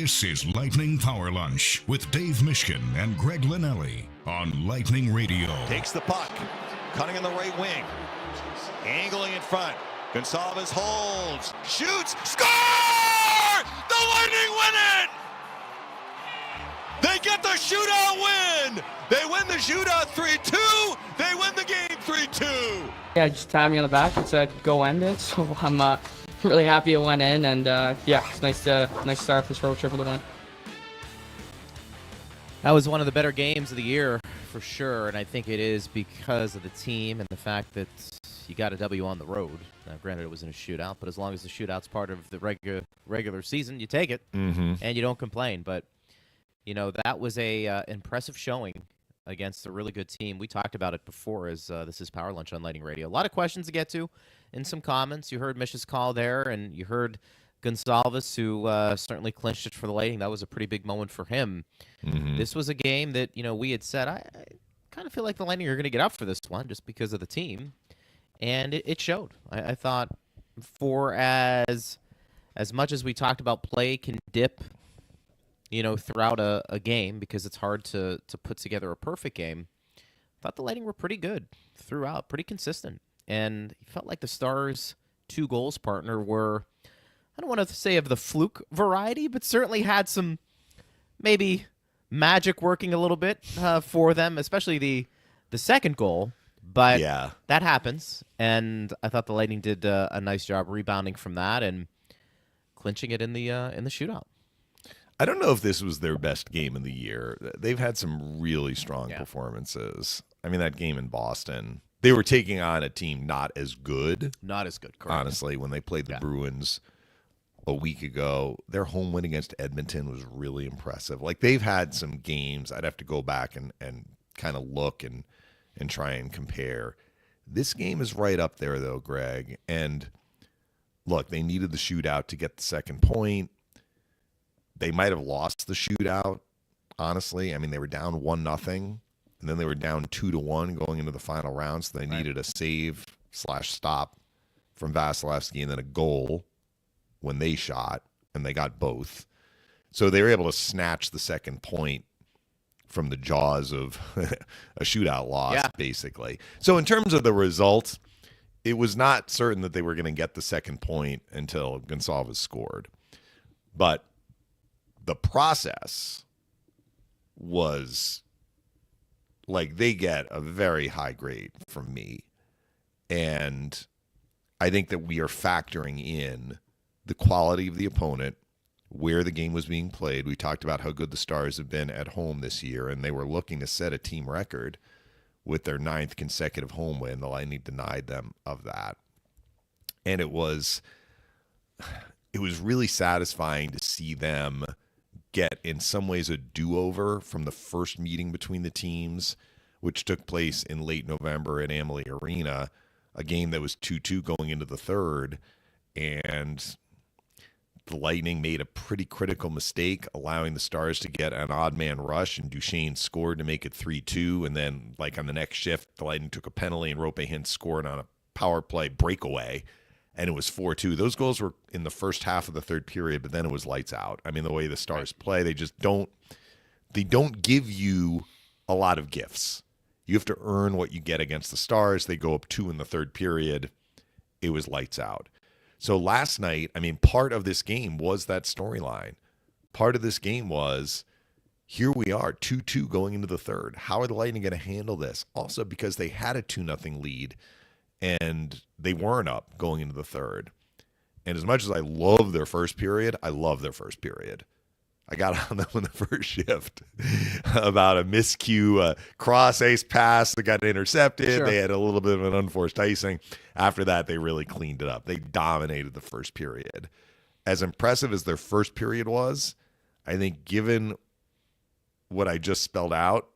This is Lightning Power Lunch with Dave Mishkin and Greg Linnelli on Lightning Radio. Takes the puck, cutting in the right wing, angling in front. Gonçalves holds, shoots, score! The Lightning win it! They get the shootout win! They win the shootout 3-2. They win the game 3-2. Yeah, just tapped me on the back and said, go end it. So I'm really happy it went in. And yeah, it's nice to start this road trip with a win. That was one of the better games of the year for sure. And I think it is because of the team and the fact that you got a W on the road. Now, granted, it was in a shootout, but as long as the shootout's part of the regular season, you take it and you don't complain. But, you know, that was a impressive showing against a really good team. We talked about it before as this is Power Lunch on Lightning Radio. A lot of questions to get to and some comments. You heard Mish's call there, and you heard Gonçalves, who certainly clinched it for the Lightning. That was a pretty big moment for him. This was a game that, you know, we had said, I kind of feel like the Lightning are going to get up for this one just because of the team. And it showed. I thought for as much as we talked about play can dip, you know, throughout a game because it's hard to put together a perfect game, I thought the Lightning were pretty good throughout, pretty consistent. And it felt like the Stars' 2 goals partner were, I don't want to say of the fluke variety, but certainly had some maybe magic working a little bit for them, especially the second goal. But yeah, that happens, and I thought the Lightning did a nice job rebounding from that and clinching it in the shootout. I don't know if this was their best game of the year. They've had some really strong performances. I mean, that game in Boston, they were taking on a team not as good. Not as good, correct. Honestly, when they played the Bruins a week ago, their home win against Edmonton was really impressive. Like, they've had some games. I'd have to go back and kind of look and try and compare. This game is right up there, though, Greg. And look, they needed the shootout to get the second point. They might have lost the shootout, honestly. I mean, they were down 1-0, and then they were down 2-1 going into the final round, so they needed a save/stop from Vasilevsky and then a goal when they shot, and they got both. So they were able to snatch the second point from the jaws of a shootout loss, basically. So in terms of the result, it was not certain that they were going to get the second point until Gonçalves scored. But the process was like they get a very high grade from me. And I think that we are factoring in the quality of the opponent, where the game was being played. We talked about how good the Stars have been at home this year, and they were looking to set a team record with their 9th consecutive home win. The Lightning denied them of that. And it was really satisfying to see them get, in some ways, a do-over from the first meeting between the teams, which took place in late November at Amalie Arena, a game that was 2-2 going into the third. And the Lightning made a pretty critical mistake, allowing the Stars to get an odd man rush, and Duchesne scored to make it 3-2. And then, like on the next shift, the Lightning took a penalty, and Roope Hintz scored on a power play breakaway, and it was 4-2. Those goals were in the first half of the third period, but then it was lights out. I mean, the way the Stars play, they just don't give you a lot of gifts. You have to earn what you get against the Stars. They go up 2 in the third period. It was lights out. So last night, I mean, part of this game was that storyline. Part of this game was, here we are, 2-2 going into the third. How are the Lightning going to handle this? Also, because they had a 2-0 lead, and they weren't up going into the third. And as much as I love their first period, I got on them in the first shift about a miscue, cross ace pass that got intercepted. Sure. They had a little bit of an unforced icing. After that, they really cleaned it up. They dominated the first period. As impressive as their first period was, I think given what I just spelled out,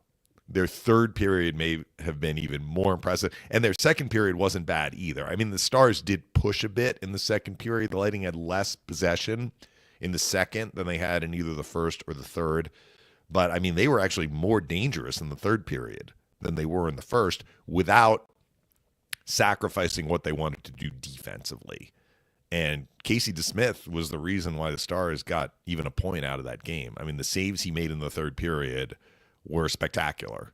their third period may have been even more impressive. And their second period wasn't bad either. I mean, the Stars did push a bit in the second period. The Lightning had less possession in the second than they had in either the first or the third. But, I mean, they were actually more dangerous in the third period than they were in the first without sacrificing what they wanted to do defensively. And Casey DeSmith was the reason why the Stars got even a point out of that game. I mean, the saves he made in the third period were spectacular.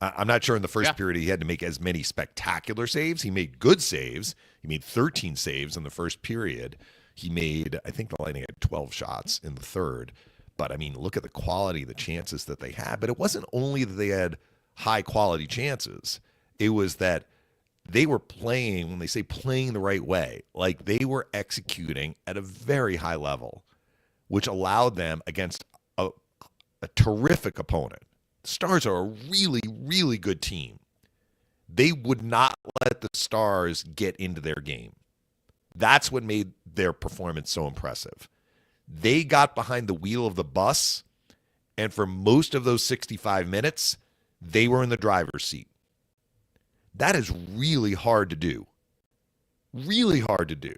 I'm not sure in the first period he had to make as many spectacular saves. He made good saves. He made 13 saves in the first period. He made, I think the Lightning had 12 shots in the third. But, I mean, look at the quality of the chances that they had. But it wasn't only that they had high-quality chances. It was that they were playing, when they say playing the right way, like they were executing at a very high level, which allowed them against a terrific opponent. The Stars are a really, really good team. They would not let the Stars get into their game. That's what made their performance so impressive. They got behind the wheel of the bus, and for most of those 65 minutes, they were in the driver's seat. That is really hard to do. Really hard to do.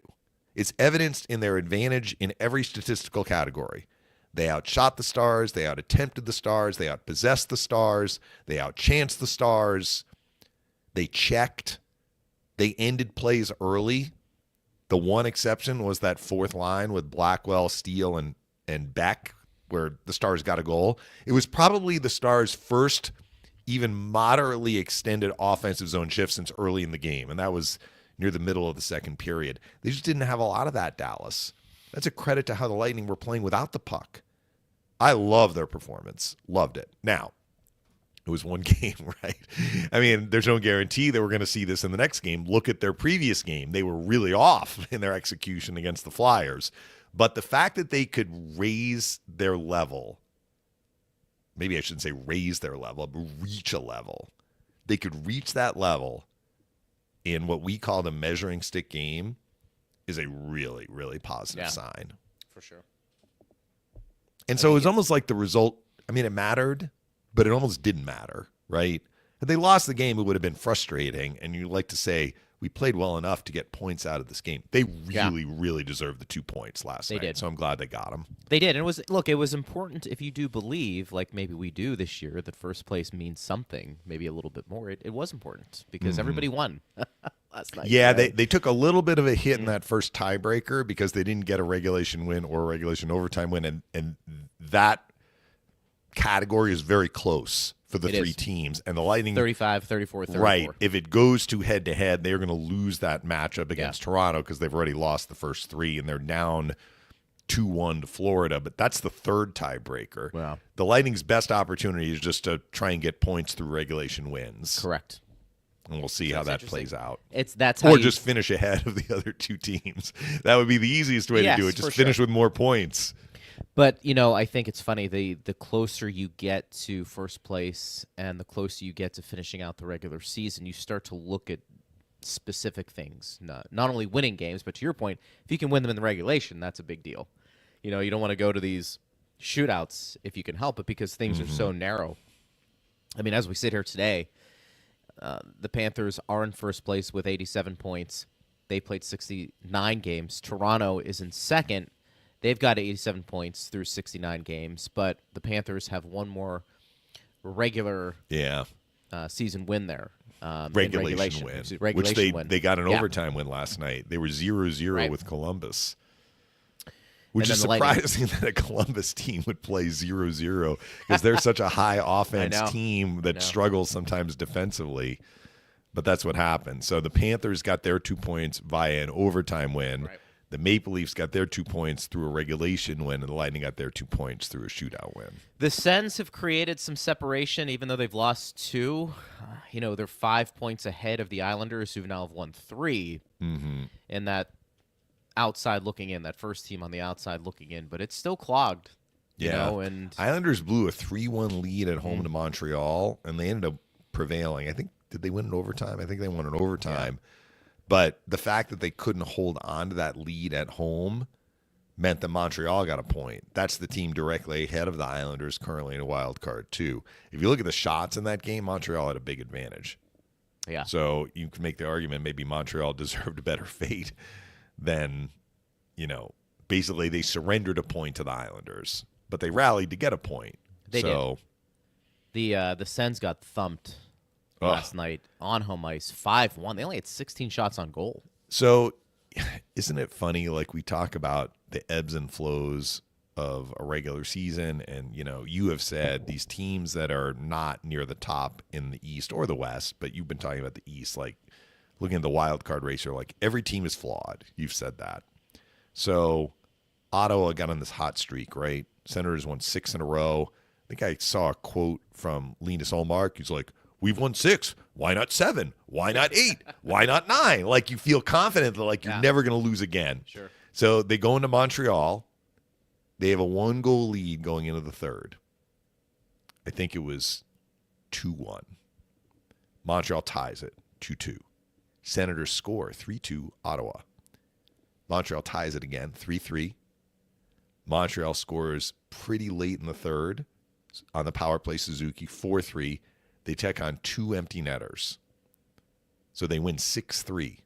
It's evidenced in their advantage in every statistical category. They outshot the Stars. They out-attempted the Stars. They outpossessed the Stars. They outchanced the Stars. They checked. They ended plays early. The one exception was that fourth line with Blackwell, Steele, and Beck, where the Stars got a goal. It was probably the Stars' first even moderately extended offensive zone shift since early in the game, and that was near the middle of the second period. They just didn't have a lot of that, Dallas. That's a credit to how the Lightning were playing without the puck. I love their performance. Loved it. Now, it was one game, right? I mean, there's no guarantee that we're going to see this in the next game. Look at their previous game. They were really off in their execution against the Flyers. But the fact that they could raise their level, maybe I shouldn't say raise their level, but reach a level. They could reach that level in what we call the measuring stick game is a really, really positive sign. For sure. And so it was almost like the result, I mean, it mattered, but it almost didn't matter, right? If they lost the game, it would have been frustrating, and you'd like to say, we played well enough to get points out of this game. They really, really deserved the 2 points last night. They did. So I'm glad they got them. They did. And it was important if you do believe, like maybe we do this year, that first place means something, maybe a little bit more. It was important because everybody won last night. Yeah, they took a little bit of a hit in that first tiebreaker because they didn't get a regulation win or a regulation overtime win, and that category is very close for the three teams. And the Lightning 35, 34, 34. Right. If it goes to head-to-head, they're going to lose that matchup against Toronto because they've already lost the first three, and they're down 2-1 to Florida. But that's the third tiebreaker. Wow. The Lightning's best opportunity is just to try and get points through regulation wins. Correct. And we'll see how that plays out. Just finish ahead of the other two teams. That would be the easiest way to do it. Just finish with more points. But, I think it's funny. The closer you get to first place and the closer you get to finishing out the regular season, you start to look at specific things. Not only winning games, but to your point, if you can win them in the regulation, that's a big deal. You don't want to go to these shootouts if you can help it because things are so narrow. I mean, as we sit here today, the Panthers are in first place with 87 points. They played 69 games. Toronto is in second. They've got 87 points through 69 games, but the Panthers have one more regular season win there. Regulation win. Which they got an overtime win last night. They were 0-0 with Columbus. Which is surprising that a Columbus team would play 0-0 because they're such a high offense team that struggles sometimes defensively. But that's what happened. So the Panthers got their 2 points via an overtime win. Right. The Maple Leafs got their 2 points through a regulation win, and the Lightning got their 2 points through a shootout win. The Sens have created some separation, even though they've lost 2. They're 5 points ahead of the Islanders, who now have won 3. In that outside looking in, that first team on the outside looking in, but it's still clogged. And Islanders blew a 3-1 lead at home to Montreal, and they ended up prevailing. I think, did they win in overtime? I think they won in overtime. Yeah. But the fact that they couldn't hold on to that lead at home meant that Montreal got a point. That's the team directly ahead of the Islanders currently in a wild card, too. If you look at the shots in that game, Montreal had a big advantage. Yeah. So you can make the argument maybe Montreal deserved a better fate than, basically they surrendered a point to the Islanders. But they rallied to get a point. They did. The Sens got thumped last night on home ice, 5-1. They only had 16 shots on goal. So isn't it funny? Like, we talk about the ebbs and flows of a regular season, and you have said these teams that are not near the top in the East or the West, but you've been talking about the East, like looking at the wild card race, you're like, every team is flawed. You've said that. So Ottawa got on this hot streak, right? Senators won 6 in a row. I think I saw a quote from Linus Ullmark. He's like, we've won 6. Why not 7? Why not 8? Why not 9? Like, you feel confident that, like, you're never going to lose again. Sure. So they go into Montreal. They have a 1-goal lead going into the third. I think it was 2-1. Montreal ties it 2-2. Senators score 3-2 Ottawa. Montreal ties it again 3-3. Montreal scores pretty late in the third on the power play, Suzuki 4-3. They take on 2 empty netters. So they win 6-3.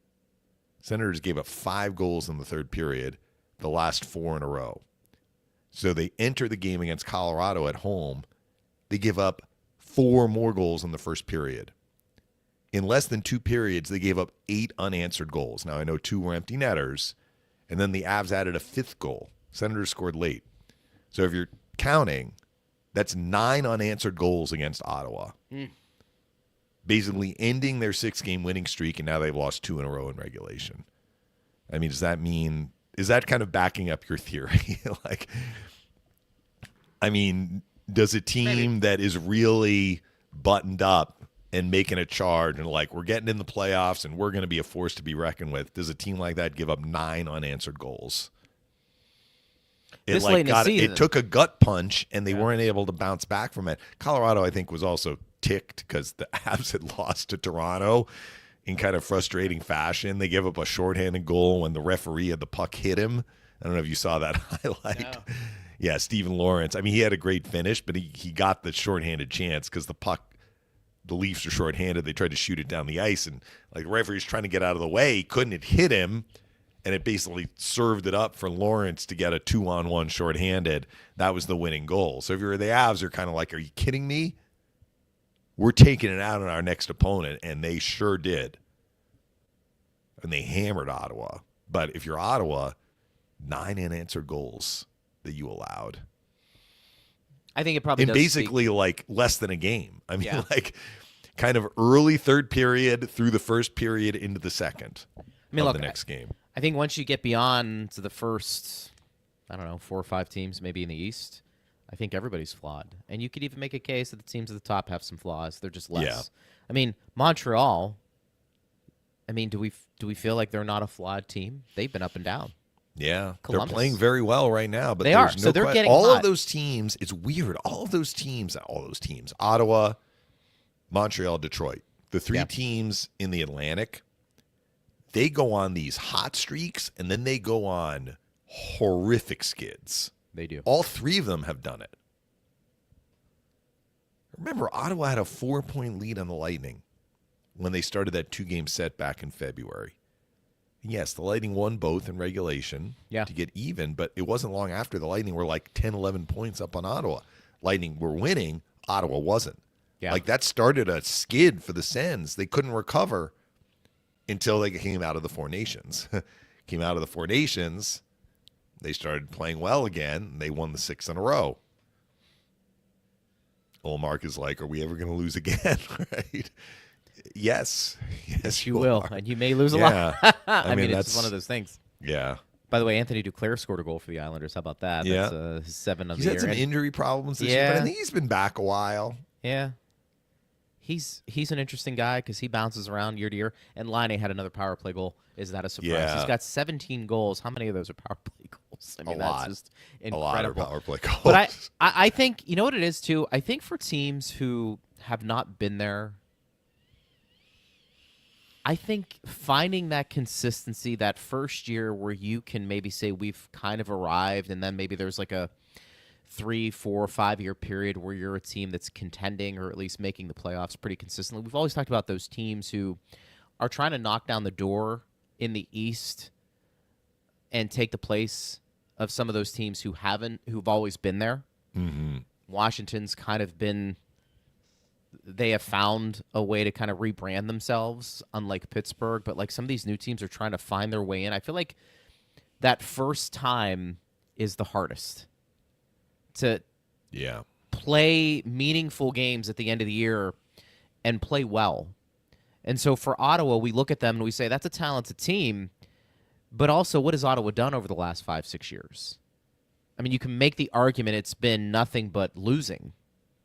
Senators gave up 5 goals in the third period, the last 4 in a row. So they enter the game against Colorado at home. They give up 4 more goals in the first period. In less than 2 periods, they gave up 8 unanswered goals. Now, I know 2 were empty netters, and then the Avs added a 5th goal. Senators scored late. So if you're counting, that's 9 unanswered goals against Ottawa. Basically ending their 6-game winning streak, and now they've lost 2 in a row in regulation. I mean, does that mean, is that kind of backing up your theory? Like, I mean, does a team that is really buttoned up and making a charge and like, we're getting in the playoffs and we're going to be a force to be reckoned with, does a team like that give up 9 unanswered goals? It took a gut punch, and they weren't able to bounce back from it. Colorado, I think, was also ticked because the Avs had lost to Toronto in kind of frustrating fashion. They gave up a shorthanded goal when the referee had the puck hit him. I don't know if you saw that highlight. No. Yeah, Stephen Lawrence. I mean, he had a great finish, but he got the shorthanded chance because the Leafs are shorthanded. They tried to shoot it down the ice, and like the referee's trying to get out of the way. He couldn't. It hit him. And it basically served it up for Lawrence to get a 2-on-1 shorthanded. That was the winning goal. So if you're the Avs, you're kind of like, are you kidding me? We're taking it out on our next opponent, and they sure did. And they hammered Ottawa. But if you're Ottawa, 9 unanswered goals that you allowed. I think it probably does. And basically like less than a game. I mean, like kind of early third period through the first period into the second of the next game. I think once you get beyond to the first, 4 or 5 teams maybe in the East, I think everybody's flawed. And you could even make a case that the teams at the top have some flaws. They're just less. Yeah. I mean, Montreal, do we feel like they're not a flawed team? They've been up and down. Yeah, Columbus. They're playing very well right now. But they are. So they're getting all hot. of those teams, it's weird. All of those teams, Ottawa, Montreal, Detroit, the 3 teams in the Atlantic, they go on these hot streaks, and then they go on horrific skids. They do. All 3 of them have done it. Remember, Ottawa had a 4-point lead on the Lightning when they started that 2-game set back in February. And yes, the Lightning won both in regulation to get even, but it wasn't long after the Lightning were like 10, 11 points up on Ottawa. Lightning were winning. Ottawa wasn't. Yeah. Like, that started a skid for the Sens. They couldn't recover until they came out of the 4 Nations. Came out of the 4 Nations, they started playing well again, and they won the 6 in a row. Ullmark is like, are we ever going to lose again? Right? Yes, you will, and you may lose a lot. I mean, it's one of those things. Yeah. By the way, Anthony Duclair scored a goal for the Islanders. How about that? Yeah. That's his 7th of the year. He's had some injury problems this year, but I think he's been back a while. Yeah. He's an interesting guy because he bounces around year to year. And Laine had another power play goal. Is that a surprise? Yeah. He's got 17 goals. How many of those are power play goals? I mean, that's just incredible. A lot of power play goals. But I think, you know what it is, too? I think for teams who have not been there, I think finding that consistency that first year where you can maybe say we've kind of arrived, and then maybe there's like a 3, 4, 5-year period where you're a team that's contending or at least making the playoffs pretty consistently. We've always talked about those teams who are trying to knock down the door in the East and take the place of some of those teams who've always been there. Mm-hmm. Washington's kind of been they have found a way to kind of rebrand themselves, unlike Pittsburgh. But like some of these new teams are trying to find their way in. I feel like that first time is the hardest to play meaningful games at the end of the year and play well. And so for Ottawa, we look at them and we say that's a talented team, but also what has Ottawa done over the last 5-6 years? I mean, you can make the argument it's been nothing but losing.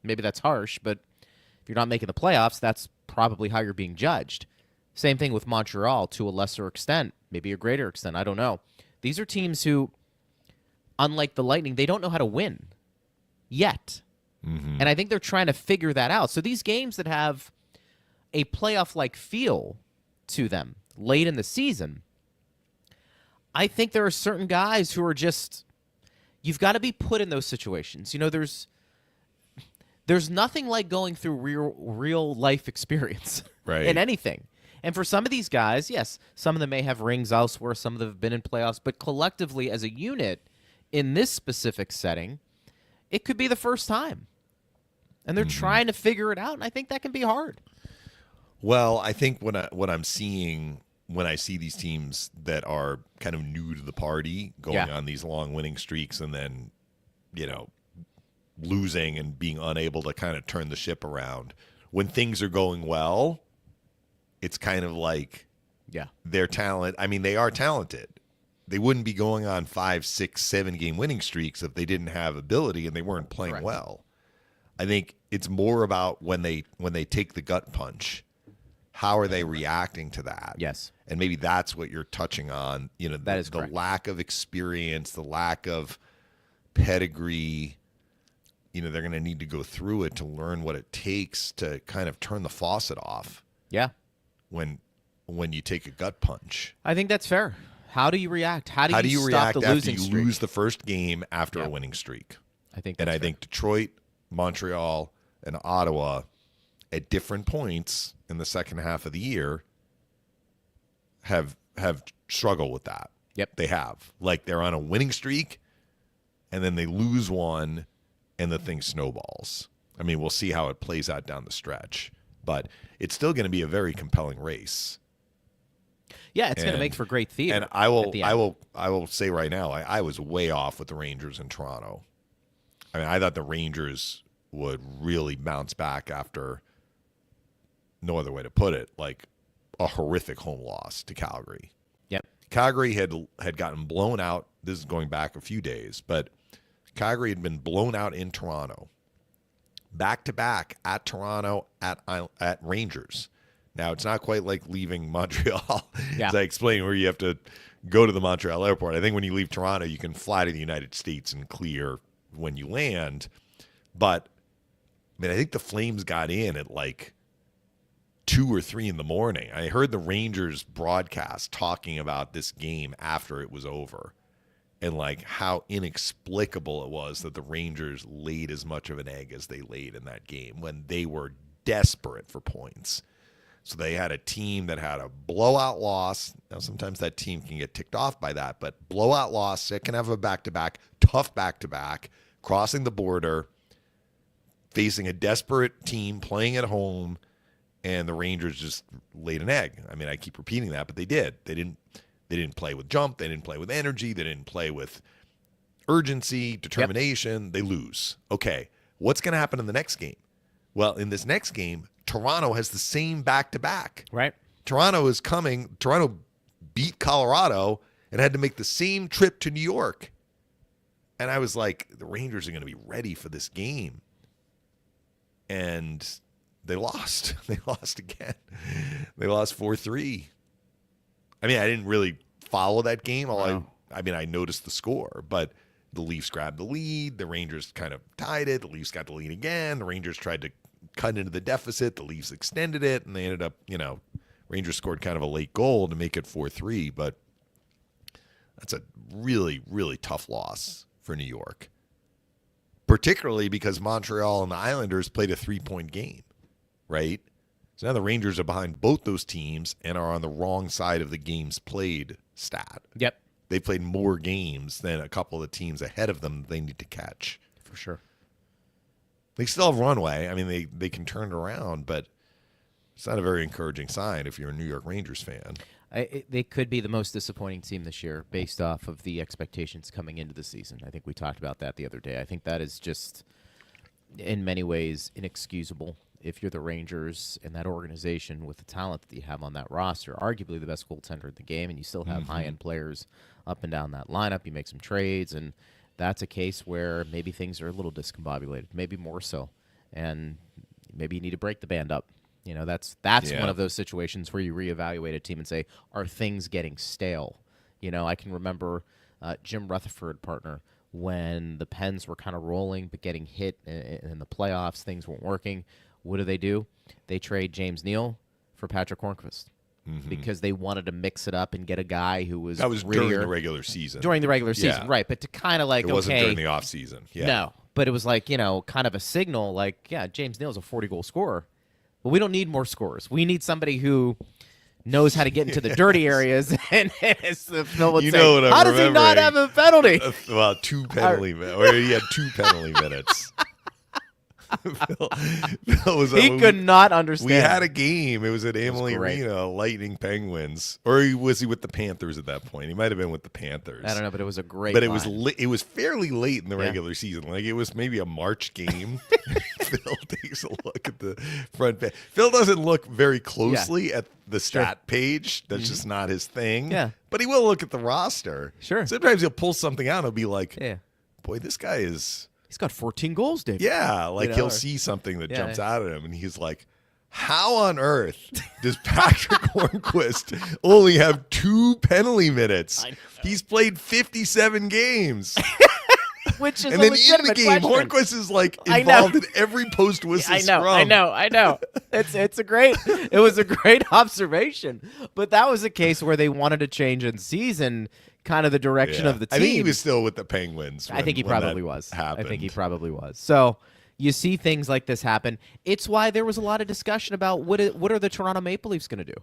Maybe that's harsh, but if you're not making the playoffs, that's probably how you're being judged. Same thing with Montreal to a lesser extent, maybe a greater extent. I don't know. These are teams who, unlike the Lightning, they don't know how to win yet. Mm-hmm. And I think they're trying to figure that out. So these games that have a playoff-like feel to them late in the season, I think there are certain guys who are just, you've got to be put in those situations. You know, there's nothing like going through real life experience in anything. And for some of these guys, yes, some of them may have rings elsewhere, some of them have been in playoffs, but collectively as a unit in this specific setting, it could be the first time. And they're trying to figure it out, and I think that can be hard. Well, I think what I'm seeing when I see these teams that are kind of new to the party going on these long winning streaks and then, you know, losing and being unable to kind of turn the ship around. When things are going well, it's kind of like their talent. I mean, they are talented. They wouldn't be going on 5, 6, 7 game winning streaks if they didn't have ability and they weren't playing well. I think it's more about when they take the gut punch. How are they reacting to that? Yes. And maybe that's what you're touching on. You know, that is the correct. lack of experience, the lack of pedigree. You know, they're going to need to go through it to learn what it takes to kind of turn the faucet off. Yeah. When you take a gut punch. I think that's fair. How do you react? How do you stop react the after losing you streak? lose the first game after a winning streak? I think that's I fair. think Detroit, Montreal, and Ottawa at different points in the second half of the year have struggled with that. Yep. They have. Like they're on a winning streak and then they lose one and the thing snowballs. I mean, we'll see how it plays out down the stretch, but it's still going to be a very compelling race. Yeah, it's going to make for great theater. And I will say right now, I was way off with the Rangers in Toronto. I mean, I thought the Rangers would really bounce back after, no other way to put it, like a horrific home loss to Calgary. Yep. Calgary had gotten blown out. This is going back a few days, but Calgary had been blown out in Toronto. Back-to-back at Toronto, at Rangers. Now, it's not quite like leaving Montreal, as I explained, where you have to go to the Montreal airport. I think when you leave Toronto, you can fly to the United States and clear when you land. But, I mean, I think the Flames got in at like 2 or 3 in the morning. I heard the Rangers broadcast talking about this game after it was over and like how inexplicable it was that the Rangers laid as much of an egg as they laid in that game when they were desperate for points. So they had a team that had a blowout loss. Now, sometimes that team can get ticked off by that, but blowout loss, it can have a back-to-back, tough back-to-back, crossing the border, facing a desperate team playing at home, and the Rangers just laid an egg. I mean, I keep repeating that, but they did. They didn't play with jump. They didn't play with energy. They didn't play with urgency, determination. Yep. They lose. Okay, what's going to happen in the next game? Well, in this next game, Toronto has the same back-to-back. Right. Toronto beat Colorado and had to make the same trip to New York. And I was like, the Rangers are going to be ready for this game. And they lost. They lost again. They lost 4-3. I mean, I didn't really follow that game. I noticed the score, but the Leafs grabbed the lead. The Rangers kind of tied it. The Leafs got the lead again. The Rangers tried to cut into the deficit. The Leafs extended it, and they ended up, Rangers scored kind of a late goal to make it 4-3, but that's a really, really tough loss for New York, particularly because Montreal and the Islanders played a 3-point game, right? So now the Rangers are behind both those teams and are on the wrong side of the games played stat. Yep. They played more games than a couple of the teams ahead of them they need to catch. For sure. They still have runway. I mean, they can turn it around, but it's not a very encouraging sign if you're a New York Rangers fan. They could be the most disappointing team this year based off of the expectations coming into the season. I think we talked about that the other day. I think that is just, in many ways, inexcusable if you're the Rangers and that organization with the talent that you have on that roster, arguably the best goaltender in the game, and you still have high-end players up and down that lineup. You make some trades, and that's a case where maybe things are a little discombobulated, maybe more so, and maybe you need to break the band up. You know, that's one of those situations where you reevaluate a team and say, are things getting stale? You know, I can remember Jim Rutherford, partner, when the Pens were kind of rolling but getting hit in the playoffs, things weren't working. What do? They trade James Neal for Patrick Hornqvist because they wanted to mix it up and get a guy who was That was grittier. during the regular season. During the regular season, right. But to kind of like, it wasn't during the offseason. Yeah. No, but it was like, you know, kind of a signal like, yeah, James Neal's a 40-goal scorer. But we don't need more scorers. We need somebody who knows how to get into the dirty areas. And as Phil would say, what I'm how does he not have a penalty? Well, 2 penalty minutes. Or he had 2 penalty minutes. Phil was He could not understand. We had a game. It was at Amalie great. Arena, Lightning Penguins. Or was he with the Panthers at that point? He might have been with the Panthers. I don't know, but it was a great But line. it was fairly late in the regular season. Like, it was maybe a March game. Phil takes a look at the front page. Phil doesn't look very closely at the stat page. That's just not his thing. Yeah. But he will look at the roster. Sure. Sometimes he'll pull something out and he'll be like, Yeah. boy, this guy is... He's got 14 goals, Dave. Yeah, like know, he'll or- see something that Yeah, jumps yeah. out at him, and he's like, how on earth does Patrick Hornqvist only have 2 penalty minutes? I know. He's played 57 games. Which is And a then in the legitimate game, question. Hornquist is like I know. involved in every post-whistle I know, scrum. I know. It was a great observation. But that was a case where they wanted to change in season kind of the direction Yeah. of the team. I think he was still with the Penguins. I think he when probably that was. Happened. I think he probably was. So you see things like this happen. It's why there was a lot of discussion about what are the Toronto Maple Leafs going to do?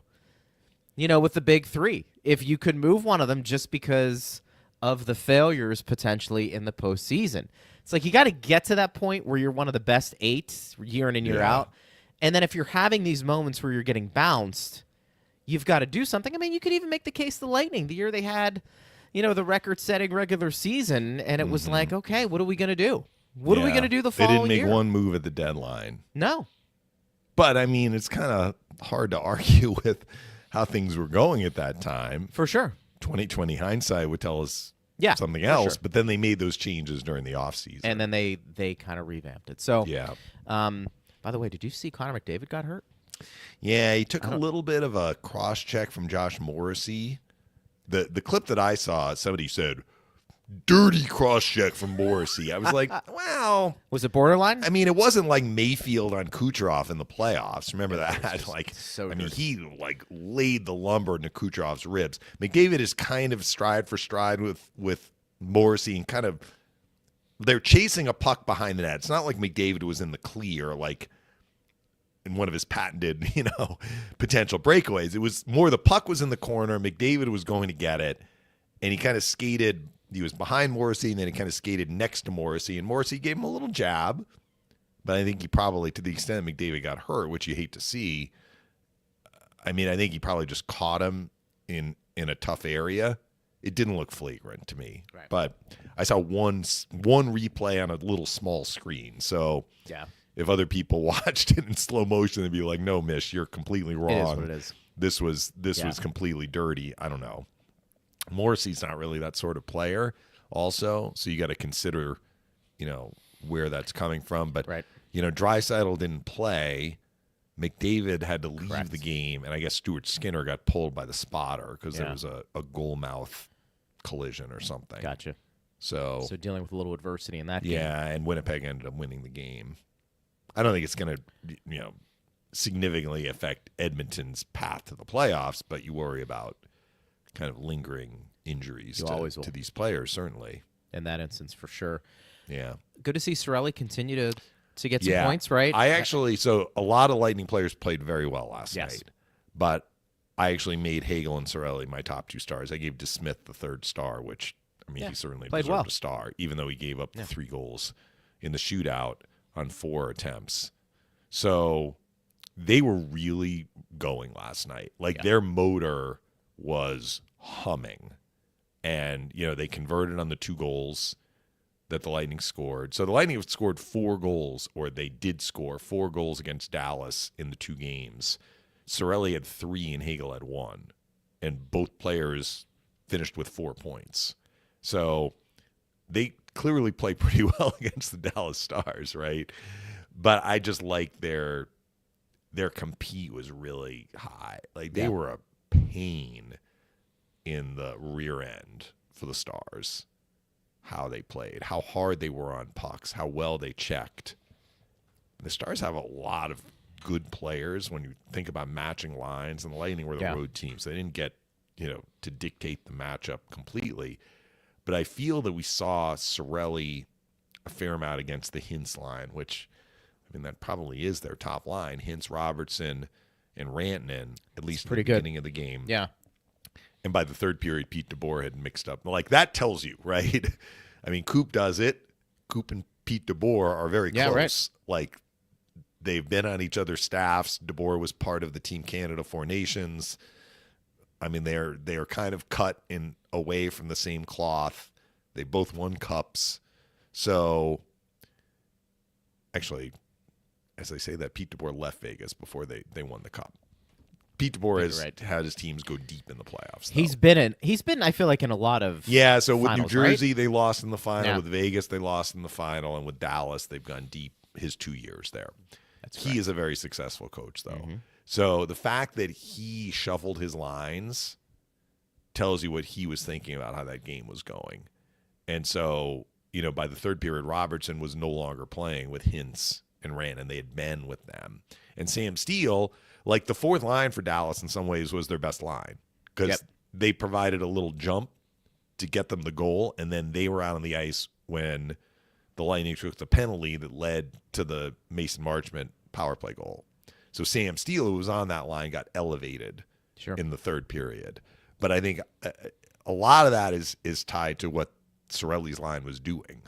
You know, with the big three. If you could move one of them just because of the failures potentially in the postseason. It's like you got to get to that point where you're one of the best 8 year in and year out. And then if you're having these moments where you're getting bounced, you've got to do something. I mean, you could even make the case the Lightning, the year they had, you know, the record-setting regular season, and it was like, okay, what are we going to do? What are we going to do the following They didn't make year? one move at the deadline. No. But, I mean, it's kind of hard to argue with how things were going at that time. For sure. 2020 hindsight would tell us Yeah, something for else, sure. but then they made those changes during the offseason. And then they kind of revamped it. So, yeah. By the way, did you see Connor McDavid got hurt? Yeah, he took a little bit of a cross-check from Josh Morrissey. The clip that I saw, somebody said, dirty cross-check from Morrissey. I was like, well, Was it borderline? I mean, it wasn't like Mayfield on Kucherov in the playoffs. Remember that? Like, so I mean, dirty. he like laid the lumber into Kucherov's ribs. McDavid is kind of stride for stride with Morrissey, and kind of they're chasing a puck behind the net. It's not like McDavid was in the clear, like in one of his patented, potential breakaways. It was more the puck was in the corner. McDavid was going to get it, and he kind of skated. He was behind Morrissey, and then he kind of skated next to Morrissey, and Morrissey gave him a little jab. But I think he probably, to the extent McDavid got hurt, which you hate to see, I mean, I think he probably just caught him in a tough area. It didn't look flagrant to me. Right. But I saw one replay on a little small screen. So Yeah. if other people watched it in slow motion, they'd be like, no, Mish, you're completely wrong. It is what it is. This was completely dirty. I don't know. Morrissey's not really that sort of player also, so you got to consider, where that's coming from. But, Right. Draisaitl didn't play. McDavid had to leave Correct. the game, and I guess Stuart Skinner got pulled by the spotter because there Yeah. was a goal mouth collision or something. Gotcha. So So dealing with a little adversity in that game. yeah, and Winnipeg ended up winning the game. I don't think it's going to, significantly affect Edmonton's path to the playoffs, but you worry about kind of lingering injuries You always will. to these players, certainly. In that instance, for sure. Yeah. Good to see Sorelli continue to get some points, right? So a lot of Lightning players played very well last Yes. night, but I actually made Hagel and Sorelli my top 2 stars. I gave DeSmith the 3rd star, which, he certainly played deserved well. a star, even though he gave up the 3 goals in the shootout. on 4 attempts. So they were really going last night. Like their motor was humming. And, they converted on the 2 goals that the Lightning scored. So the Lightning have scored 4 goals, or they did score 4 goals against Dallas in the 2 games. Cirelli had 3 and Hagel had 1. And both players finished with 4 points. So they clearly play pretty well against the Dallas Stars, right? But I just like their compete was really high. Like they were a pain in the rear end for the Stars. How they played, how hard they were on pucks, how well they checked. The Stars have a lot of good players when you think about matching lines, and the Lightning were the road team, so they didn't get, to dictate the matchup completely. But I feel that we saw Cirelli a fair amount against the Hintz line, which, that probably is their top line. Hintz, Robertson, and Rantanen, at least at the beginning of the game. Yeah. And by the third period, Pete DeBoer had mixed up. Like, that tells you, right? Coop does it. Coop and Pete DeBoer are very close. Right. Like, they've been on each other's staffs. DeBoer was part of the Team Canada 4 Nations. They're kind of cut in away from the same cloth. They both won cups. So, actually, as I say that, Pete DeBoer left Vegas before they won the cup. Pete DeBoer has had his teams go deep in the playoffs. Though. He's been I feel like in a lot of so with finals, New Jersey right? they lost in the final, Yeah. with Vegas they lost in the final, and with Dallas they've gone deep his 2 years there. He is a very successful coach though. Mm-hmm. So the fact that he shuffled his lines tells you what he was thinking about how that game was going. And so, by the third period, Robertson was no longer playing with Hintz and Rantanen. They had been with them. And Sam Steele, like the fourth line for Dallas in some ways was their best line because they provided a little jump to get them the goal, and then they were out on the ice when the Lightning took the penalty that led to the Mason Marchment power play goal. So Sam Steele, who was on that line, got elevated in the third period. But I think a lot of that is tied to what Cirelli's line was doing.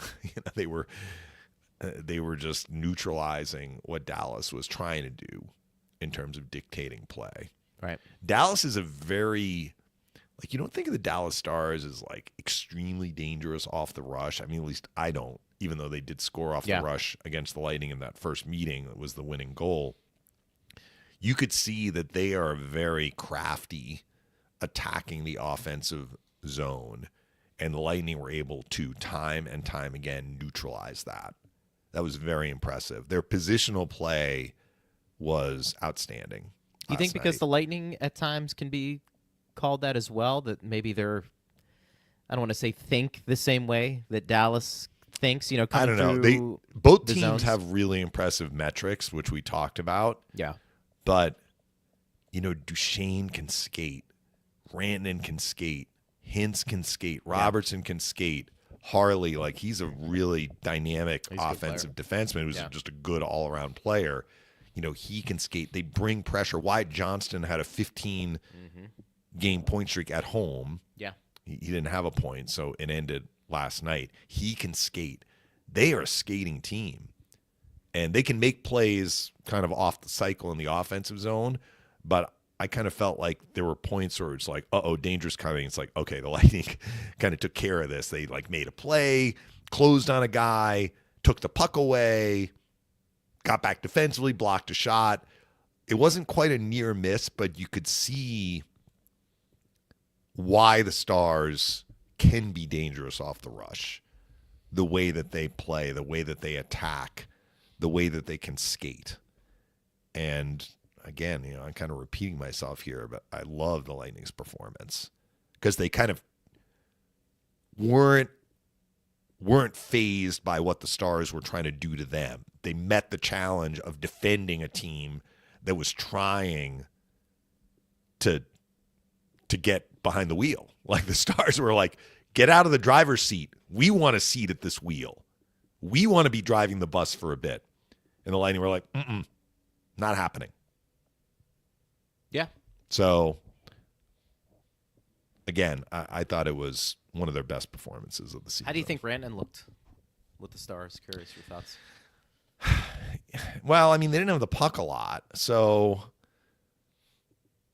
They were just neutralizing what Dallas was trying to do in terms of dictating play. Right. Dallas is a very, you don't think of the Dallas Stars as extremely dangerous off the rush. At least I don't, even though they did score off the rush against the Lightning in that first meeting. That was the winning goal. You could see that they are very crafty attacking the offensive zone, and the Lightning were able to time and time again neutralize that. That was very impressive. Their positional play was outstanding. You think because the Lightning at times can be called that as well, that maybe they're, I don't want to say think the same way that Dallas thinks, I don't know. Both teams have really impressive metrics, which we talked about. Yeah. But, Duchesne can skate. Rantanen can skate. Hintz can skate. Robertson can skate. Harley, he's a really dynamic offensive defenseman who's just a good all-around player. He can skate. They bring pressure. Wyatt Johnston had a 15-game point streak at home. Yeah. He didn't have a point, so it ended last night. He can skate. They are a skating team. And they can make plays kind of off the cycle in the offensive zone, but I kind of felt like there were points where it's like, danger's coming. It's like, okay, the Lightning kind of took care of this. They made a play, closed on a guy, took the puck away, got back defensively, blocked a shot. It wasn't quite a near miss, but you could see why the Stars can be dangerous off the rush. The way that they play, the way that they attack, the way that they can skate. And again, I'm kind of repeating myself here, but I love the Lightning's performance because they kind of weren't fazed by what the Stars were trying to do to them. They met the challenge of defending a team that was trying to get behind the wheel. Like the Stars were like, get out of the driver's seat. We want a seat at this wheel. We want to be driving the bus for a bit. And the Lightning were like, not happening. Yeah. So, again, I thought it was one of their best performances of the season. How do you think Rantanen looked with the Stars? Curious your thoughts. Well, I mean, they didn't have the puck a lot, so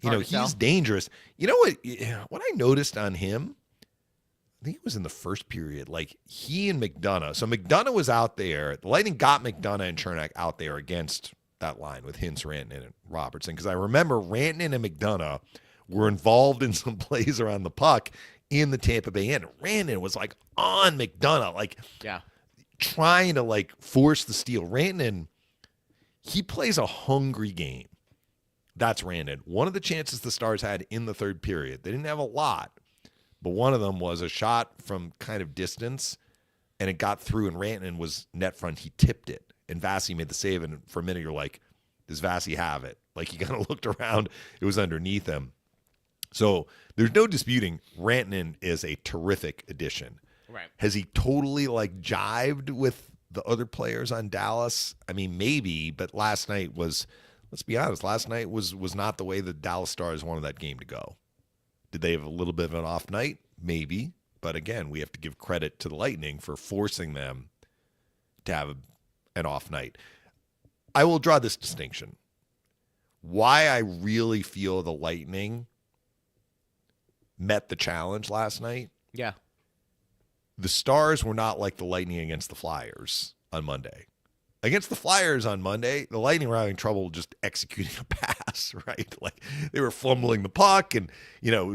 Hard to tell. he's dangerous. You know what I noticed on him? I think it was in the first period. Like he and McDonough. So McDonough was out there. The Lightning got McDonough and Chernak out there against that line with Hintz, Rantanen, and Robertson. Because I remember Rantanen and McDonough were involved in some plays around the puck in the Tampa Bay end. Rantanen was like on McDonough, like trying to like force the steal. Rantanen, he plays a hungry game. That's Rantanen. One of the chances the Stars had in the third period, they didn't have a lot, but one of them was a shot from kind of distance, and it got through, and Rantanen was net front. He tipped it, and Vasi made the save, and for a minute you're like, does Vasi have it? Like he kind of looked around. It was underneath him. So there's no disputing Rantanen is a terrific addition. Right. Has he totally like jived with the other players on Dallas? I mean, maybe, but last night was, let's be honest, last night was not the way the Dallas Stars wanted that game to go. Did they have a little bit of an off night? Maybe. But again, we have to give credit to the Lightning for forcing them to have an off night. I will draw this distinction. Why I really feel the Lightning met the challenge last night. Yeah. The Stars were not like the Lightning against the Flyers on Monday. Against the Flyers on Monday, the Lightning were having trouble just executing a pass, right? Like they were fumbling the puck and,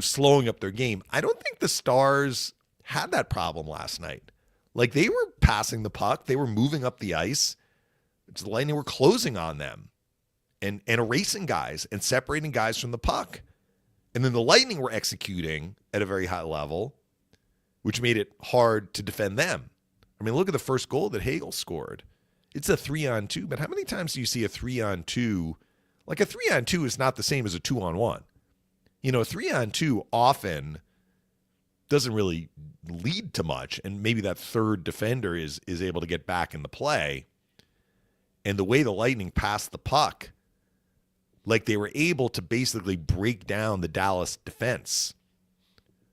slowing up their game. I don't think the Stars had that problem last night. Like they were passing the puck. They were moving up the ice. The Lightning were closing on them and erasing guys and separating guys from the puck. And then the Lightning were executing at a very high level, which made it hard to defend them. I mean, look at the first goal that Hagel scored. It's a 3-on-2, but how many times do you see a 3-on-2? Like a 3-on-2 is not the same as a 2-on-1. A 3-on-2 often doesn't really lead to much, and maybe that third defender is able to get back in the play. And the way the Lightning passed the puck, like they were able to basically break down the Dallas defense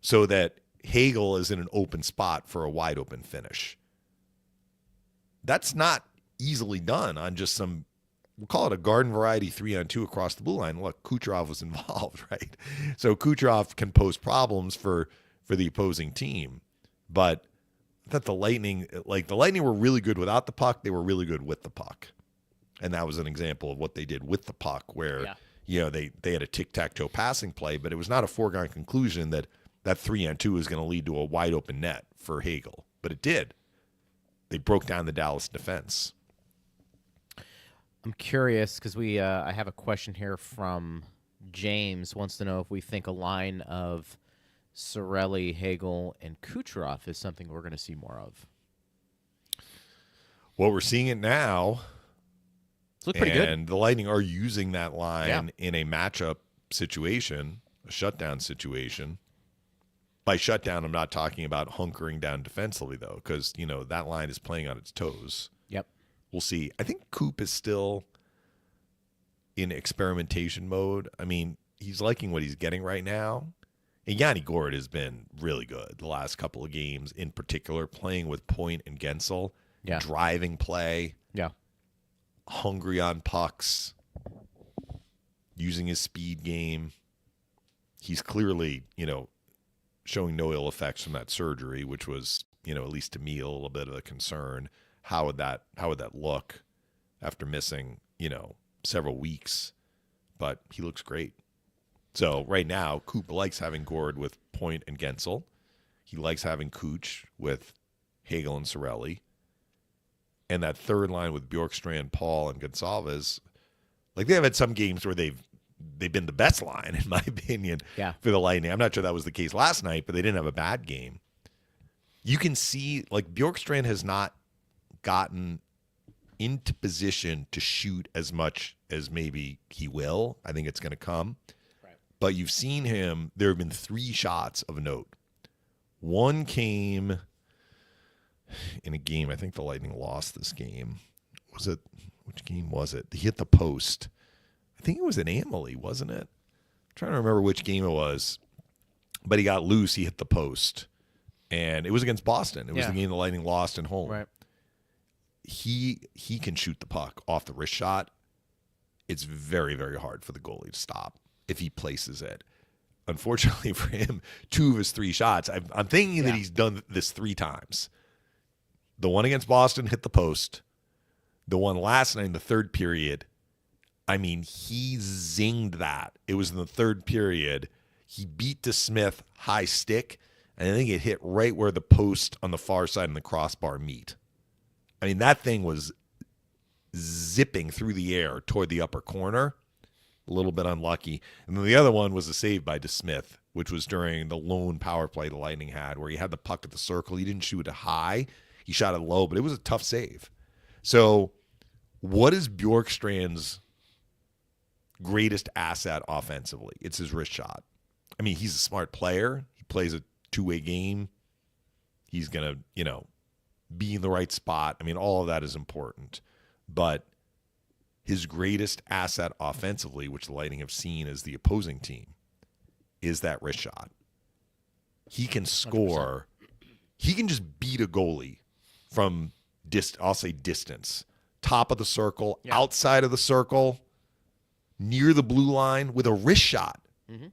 so that Hagel is in an open spot for a wide open finish. That's not easily done on just some, we'll call it a garden variety 3-on-2 across the blue line. Look, Kucherov was involved, right? So Kucherov can pose problems for the opposing team. But I thought the Lightning were really good without the puck. They were really good with the puck. And that was an example of what they did with the puck where, they had a tic-tac-toe passing play, but it was not a foregone conclusion that 3-on-2 was going to lead to a wide open net for Hagel. But it did. They broke down the Dallas defense. I'm curious because I have a question here from James. Wants to know if we think a line of Cirelli, Hagel, and Kucherov is something we're going to see more of. Well, we're seeing it now. It's looked pretty good. And the Lightning are using that line in a matchup situation, a shutdown situation. By shutdown, I'm not talking about hunkering down defensively, though, because, that line is playing on its toes. Yep. We'll see. I think Coop is still in experimentation mode. I mean, he's liking what he's getting right now. And Yanni Gourde has been really good the last couple of games, in particular, playing with Point and Gensel, driving play, hungry on pucks, using his speed game. He's clearly, showing no ill effects from that surgery, which was, at least to me, a little bit of a concern. How would that look after missing, several weeks? But he looks great. So right now, Coop likes having Gourde with Point and Gensel. He likes having Cooch with Hagel and Cirelli. And that third line with Bjorkstrand, Paul, and Gonsalves, like they have had some games where they've been the best line, in my opinion, for the Lightning. I'm not sure that was the case last night, but they didn't have a bad game. You can see, like, Bjorkstrand has not gotten into position to shoot as much as maybe he will. I think it's going to come. Right. But you've seen him. There have been 3 shots of note. One came in a game. I think the Lightning lost this game. Which game was it? He hit the post. I think it was an Amalie, wasn't it? I'm trying to remember which game it was. But he got loose. He hit the post. And it was against Boston. It was the game the Lightning lost at home. Right. he can shoot the puck off the wrist shot. It's very, very hard for the goalie to stop if he places it. Unfortunately for him, 2 of his 3 shots, I'm thinking that he's done this 3 times. The one against Boston hit the post. The one last night in the third period, I mean, he zinged that. It was in the third period. He beat DeSmith high stick, and I think it hit right where the post on the far side and the crossbar meet. I mean, that thing was zipping through the air toward the upper corner. A little bit unlucky. And then the other one was a save by DeSmith, which was during the lone power play the Lightning had, where he had the puck at the circle. He didn't shoot it high. He shot it low, but it was a tough save. So what is Bjorkstrand's greatest asset offensively? It's his wrist shot. I mean, he's a smart player. He plays a two-way game. He's going to, be in the right spot. I mean, all of that is important. But his greatest asset offensively, which the Lightning have seen as the opposing team, is that wrist shot. He can score. 100%. He can just beat a goalie from, I'll say distance. Top of the circle, outside of the circle, near the blue line with a wrist shot. Mm-hmm.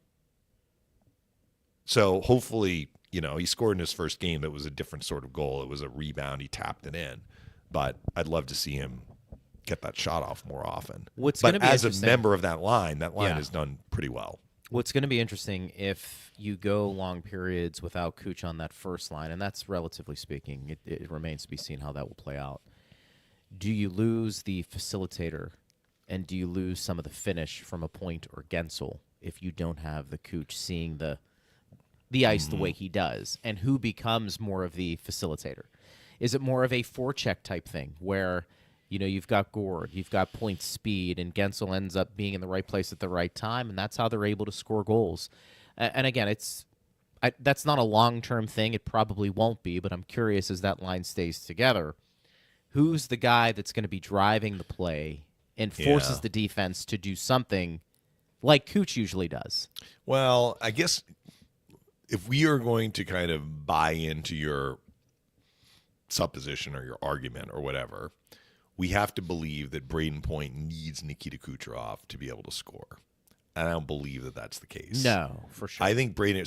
So hopefully, he scored in his first game. It was a different sort of goal. It was a rebound. He tapped it in. But I'd love to see him get that shot off more often. But as a member of that line has done pretty well. What's going to be interesting if you go long periods without Cooch on that first line, and that's relatively speaking, it remains to be seen how that will play out. Do you lose the facilitator, and do you lose some of the finish from a Point or Gensel if you don't have the Cooch seeing the ice the way he does? And who becomes more of the facilitator? Is it more of a forecheck type thing where, you've got Gord, you've got Point speed, and Gensel ends up being in the right place at the right time, and that's how they're able to score goals. And again, that's not a long-term thing. It probably won't be, but I'm curious as that line stays together, who's the guy that's going to be driving the play and forces the defense to do something like Cooch usually does? Well, I guess if we are going to kind of buy into your supposition or your argument or whatever, we have to believe that Braden Point needs Nikita Kucherov to be able to score. And I don't believe that that's the case. No, for sure. I think Braden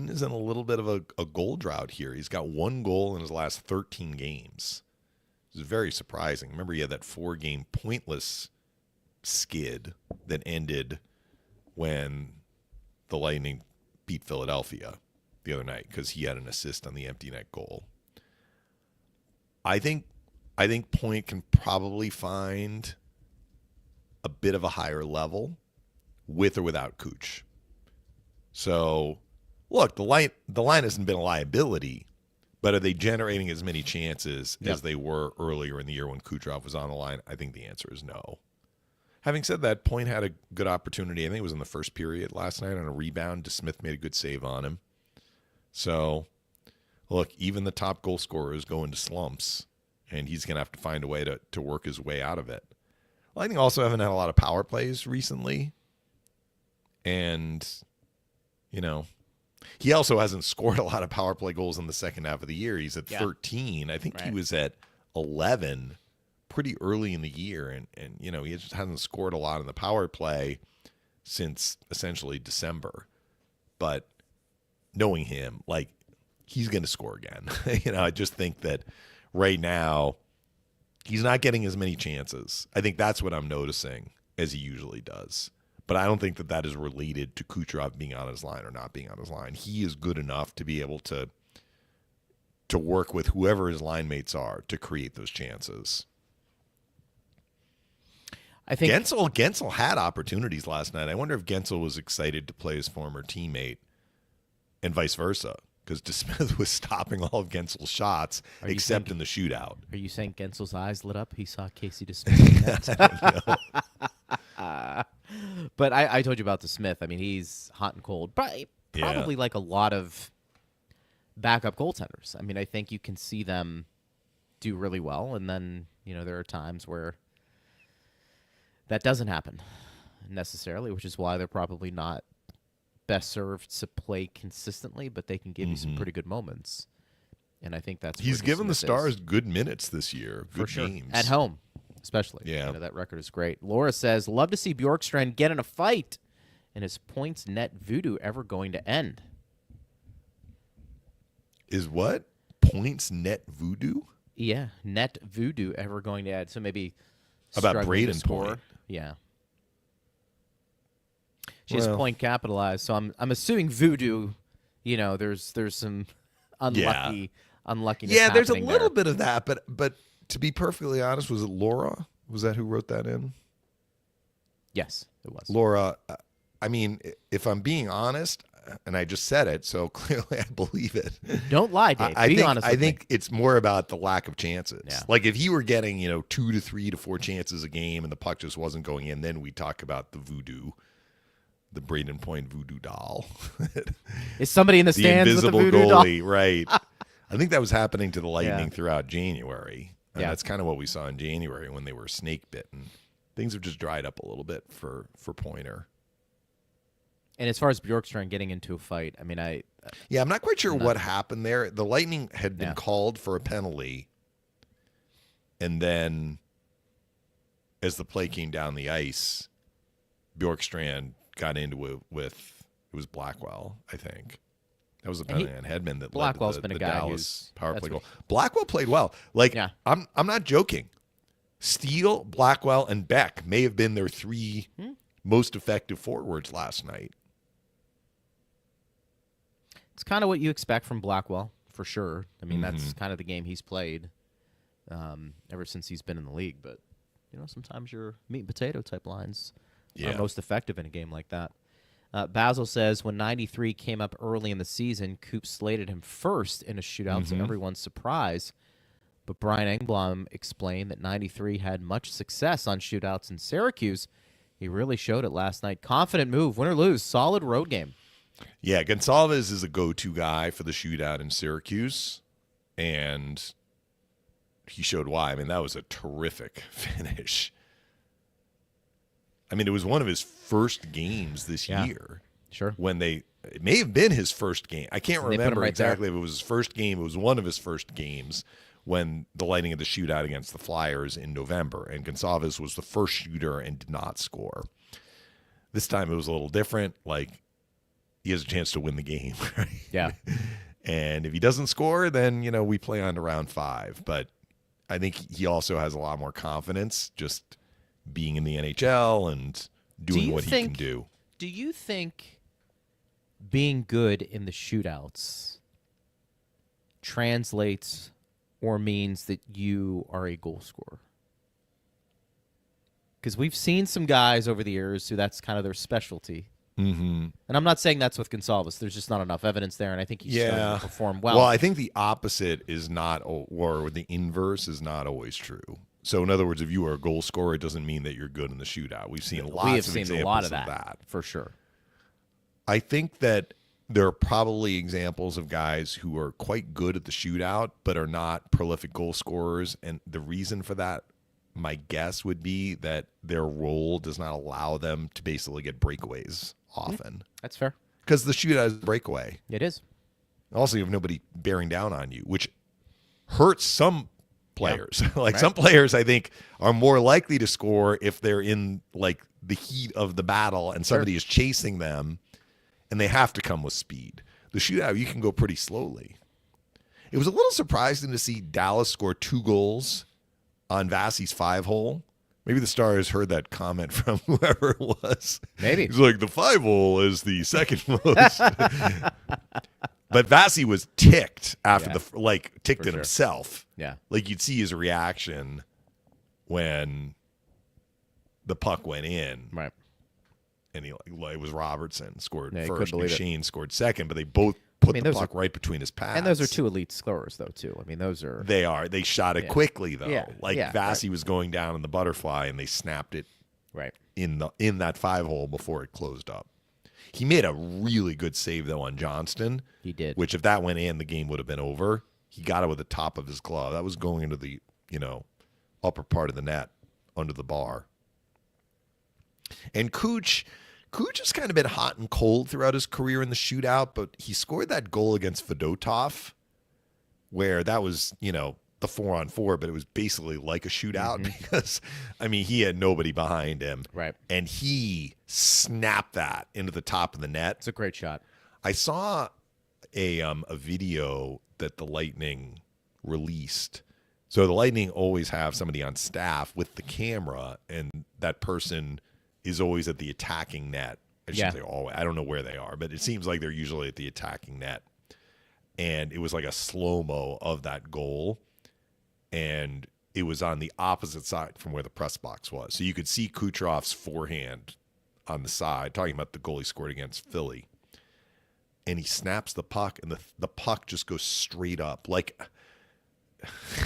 is in a little bit of a goal drought here. He's got 1 goal in his last 13 games. It's very surprising. Remember, he had that 4-game pointless skid that ended when the Lightning beat Philadelphia the other night because he had an assist on the empty net goal. I think Point can probably find a bit of a higher level with or without Cooch. So, look, the line hasn't been a liability, but are they generating as many chances as they were earlier in the year when Kucherov was on the line? I think the answer is no. Having said that, Point had a good opportunity. I think it was in the first period last night on a rebound. DeSmith made a good save on him. So, look, even the top goal scorers go into slumps, and he's going to have to find a way to work his way out of it. Lightning also haven't had a lot of power plays recently. And, he also hasn't scored a lot of power play goals in the second half of the year. He's at 13. I think he was at 11 pretty early in the year. And he just hasn't scored a lot in the power play since essentially December. But knowing him, he's going to score again. I just think that right now he's not getting as many chances. I think that's what I'm noticing as he usually does. But I don't think that is related to Kucherov being on his line or not being on his line. He is good enough to be able to work with whoever his line mates are to create those chances. I think Gensel had opportunities last night. I wonder if Gensel was excited to play his former teammate and vice versa, because DeSmith was stopping all of Gensel's shots except in the shootout. Are you saying Gensel's eyes lit up? He saw Casey DeSmith. But I told you about DeSmith. I mean, he's hot and cold. Probably like a lot of backup goaltenders. I mean, I think you can see them do really well, and then, there are times where that doesn't happen necessarily, which is why they're probably not best served to play consistently, but they can give you some pretty good moments. and I think that's He's where given the Smith is. Stars good minutes this year, good For sure. games. At home, especially. Yeah. That record is great. Laura says, love to see Bjorkstrand get in a fight. And is points net voodoo ever going to end? Is what? Points net voodoo? Yeah, net voodoo ever going to end. So maybe About struggling to Braden score. Point? Yeah. She has Well- point capitalized, so I'm assuming voodoo, there's some unluckiness Yeah, there's a happening little there. bit of that, but to be perfectly honest, was it Laura? Was that who wrote that in? Yes, it was. Laura, I mean, if I'm being honest, and I just said it, so clearly I believe it. Don't lie, Dave. I Be think, honest I with me. think it's more about the lack of chances. Yeah. Like if he were getting, 2 to 3 to 4 chances a game and the puck just wasn't going in, then we talk about the voodoo, the Braden Point voodoo doll. Is somebody in the The stands with the invisible voodoo doll? goalie, right. I think that was happening to the Lightning Yeah. throughout January. And Yeah. that's kind of what we saw in January when they were snake bitten. Things have just dried up a little bit for Pointer. And as far as Bjorkstrand getting into a fight, I mean, Yeah, I'm not quite sure what happened there. The Lightning had been Yeah. called for a penalty, and then as the play came down the ice, Bjorkstrand got into it with it was Blackwell, I think. That was a penalty on Hedman that Blackwell's led to been a the guy Dallas who's- power that's play what- goal. Blackwell played well. Like Yeah. I'm not joking. Steele, Blackwell, and Beck may have been their 3 most effective forwards last night. it's kind of what you expect from Blackwell, for sure. I mean, Mm-hmm. that's kind of the game he's played ever since he's been in the league. But, sometimes your meat and potato type lines Yeah. are most effective in a game like that. Basil says, when 93 came up early in the season, Coop slated him first in a shootout to everyone's surprise. But Brian Engblom explained that 93 had much success on shootouts in Syracuse. He really showed it last night. Confident move, win or lose, solid road game. Yeah, Gonsalves is a go-to guy for the shootout in Syracuse, and he showed why. I mean, that was a terrific finish. I mean, it was one of his first games this Yeah. year. Sure. When it may have been his first game. I can't And they put him remember right exactly if it was his first game. It was one of his first games when the Lightning had the shootout against the Flyers in November, and Gonsalves was the first shooter and did not score. This time it was a little different. Like, he has a chance to win the game, right? Yeah. And if he doesn't score, then, we play on to round 5. But I think he also has a lot more confidence just being in the NHL and doing what he can do. Do you think being good in the shootouts translates or means that you are a goal scorer? Because we've seen some guys over the years who that's kind of their specialty. Mm-hmm. And I'm not saying that's with Gonsalves. There's just not enough evidence there, and I think he's starting to perform well. Well, I think the opposite is not, or the inverse is not always true. So, in other words, if you are a goal scorer, it doesn't mean that you're good in the shootout. We've seen lots we have of seen examples a lot of of that, for sure. I think that there are probably examples of guys who are quite good at the shootout, but are not prolific goal scorers. And the reason for that, my guess would be that their role does not allow them to basically get breakaways often. That's fair. Because the shootout is a breakaway. It is. Also, you have nobody bearing down on you, which hurts some players. Like Right. some players, I think, are more likely to score if they're in like the heat of the battle and somebody is chasing them, and they have to come with speed. The shootout, you can go pretty slowly. It was a little surprising to see Dallas score 2 goals on Vasi's 5-hole. Maybe the Stars heard that comment from whoever it was. Maybe. He's like, the 5-hole is the second most. But Vasi was ticked after ticked For at sure. himself. Yeah. Like you'd see his reaction when the puck went in. Right. And it was Robertson scored Yeah, he couldn't first, believe it. McShane scored second, but they both put the those puck right between his pads. And those are 2 elite scorers, though, too. I mean, those are... They are. They shot it Yeah. quickly though. Yeah, Like yeah, Vasi was going down in the butterfly, and they snapped it Right. in that 5-hole before it closed up. He made a really good save though on Johnston. He did. Which if that went in, the game would have been over. He got it with the top of his glove. That was going into the, upper part of the net under the bar. And Cooch has kind of been hot and cold throughout his career in the shootout, but he scored that goal against Fedotov where that was, the 4-on-4, but it was basically like a shootout because, I mean, he had nobody behind him. Right. And he snapped that into the top of the net. It's a great shot. I saw a video that the Lightning released. So the Lightning always have somebody on staff with the camera, and that person is always at the attacking net. I shouldn't say always. I don't know where they are, but it seems like they're usually at the attacking net. And it was like a slow-mo of that goal, and it was on the opposite side from where the press box was. So you could see Kucherov's forehand on the side, talking about the goal he scored against Philly. And he snaps the puck, and the puck just goes straight up. Like,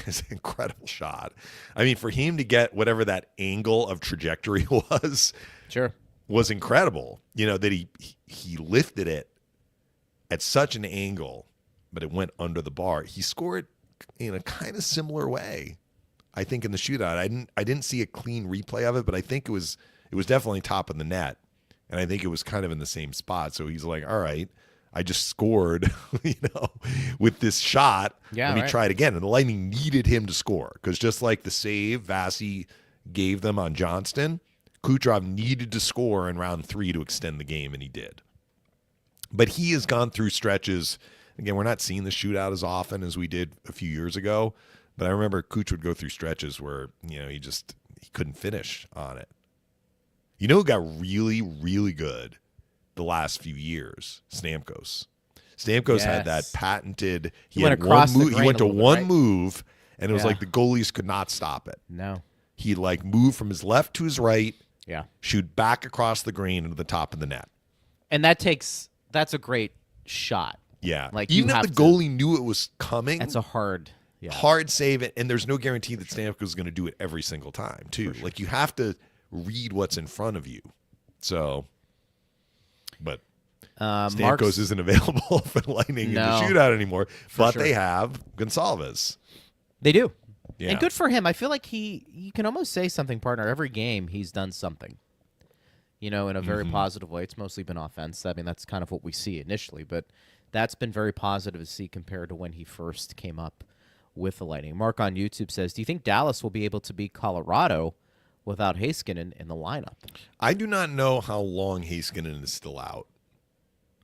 it's an incredible shot. I mean, for him to get whatever that angle of trajectory was incredible. That he lifted it at such an angle, but it went under the bar. He scored in a kind of similar way, I think, in the shootout. I didn't see a clean replay of it, but I think it was definitely top of the net, and I think it was kind of in the same spot. So he's like, all right, I just scored, with this shot. Let me try it again. And the Lightning needed him to score because just like the save Vasi gave them on Johnston, Kucherov needed to score in round 3 to extend the game, and he did. But he has gone through stretches. Again, we're not seeing the shootout as often as we did a few years ago, but I remember Kuch would go through stretches where, he couldn't finish on it. Who got really, really good the last few years? Stamkos. Stamkos had that patented. He went across one move. He went to one move, and it was like the goalies could not stop it. No. He'd move from his left to his right. Yeah. Shoot back across the green into the top of the net. And that's a great shot. Yeah. Even if the goalie knew it was coming. That's a hard save it, and there's no guarantee that Stamkos is going to do it every single time, too. Sure. You have to read what's in front of you. So, but Stamkos isn't available for the Lightning in the shootout anymore, but they have Gonçalves. They do. Yeah. And good for him. I feel like you can almost say something, partner. Every game he's done something, in a very positive way. It's mostly been offense. I mean, that's kind of what we see initially, but that's been very positive to see compared to when he first came up with the Lightning. Mark on YouTube says, do you think Dallas will be able to beat Colorado without Heiskanen in the lineup? I do not know how long Heiskanen is still out.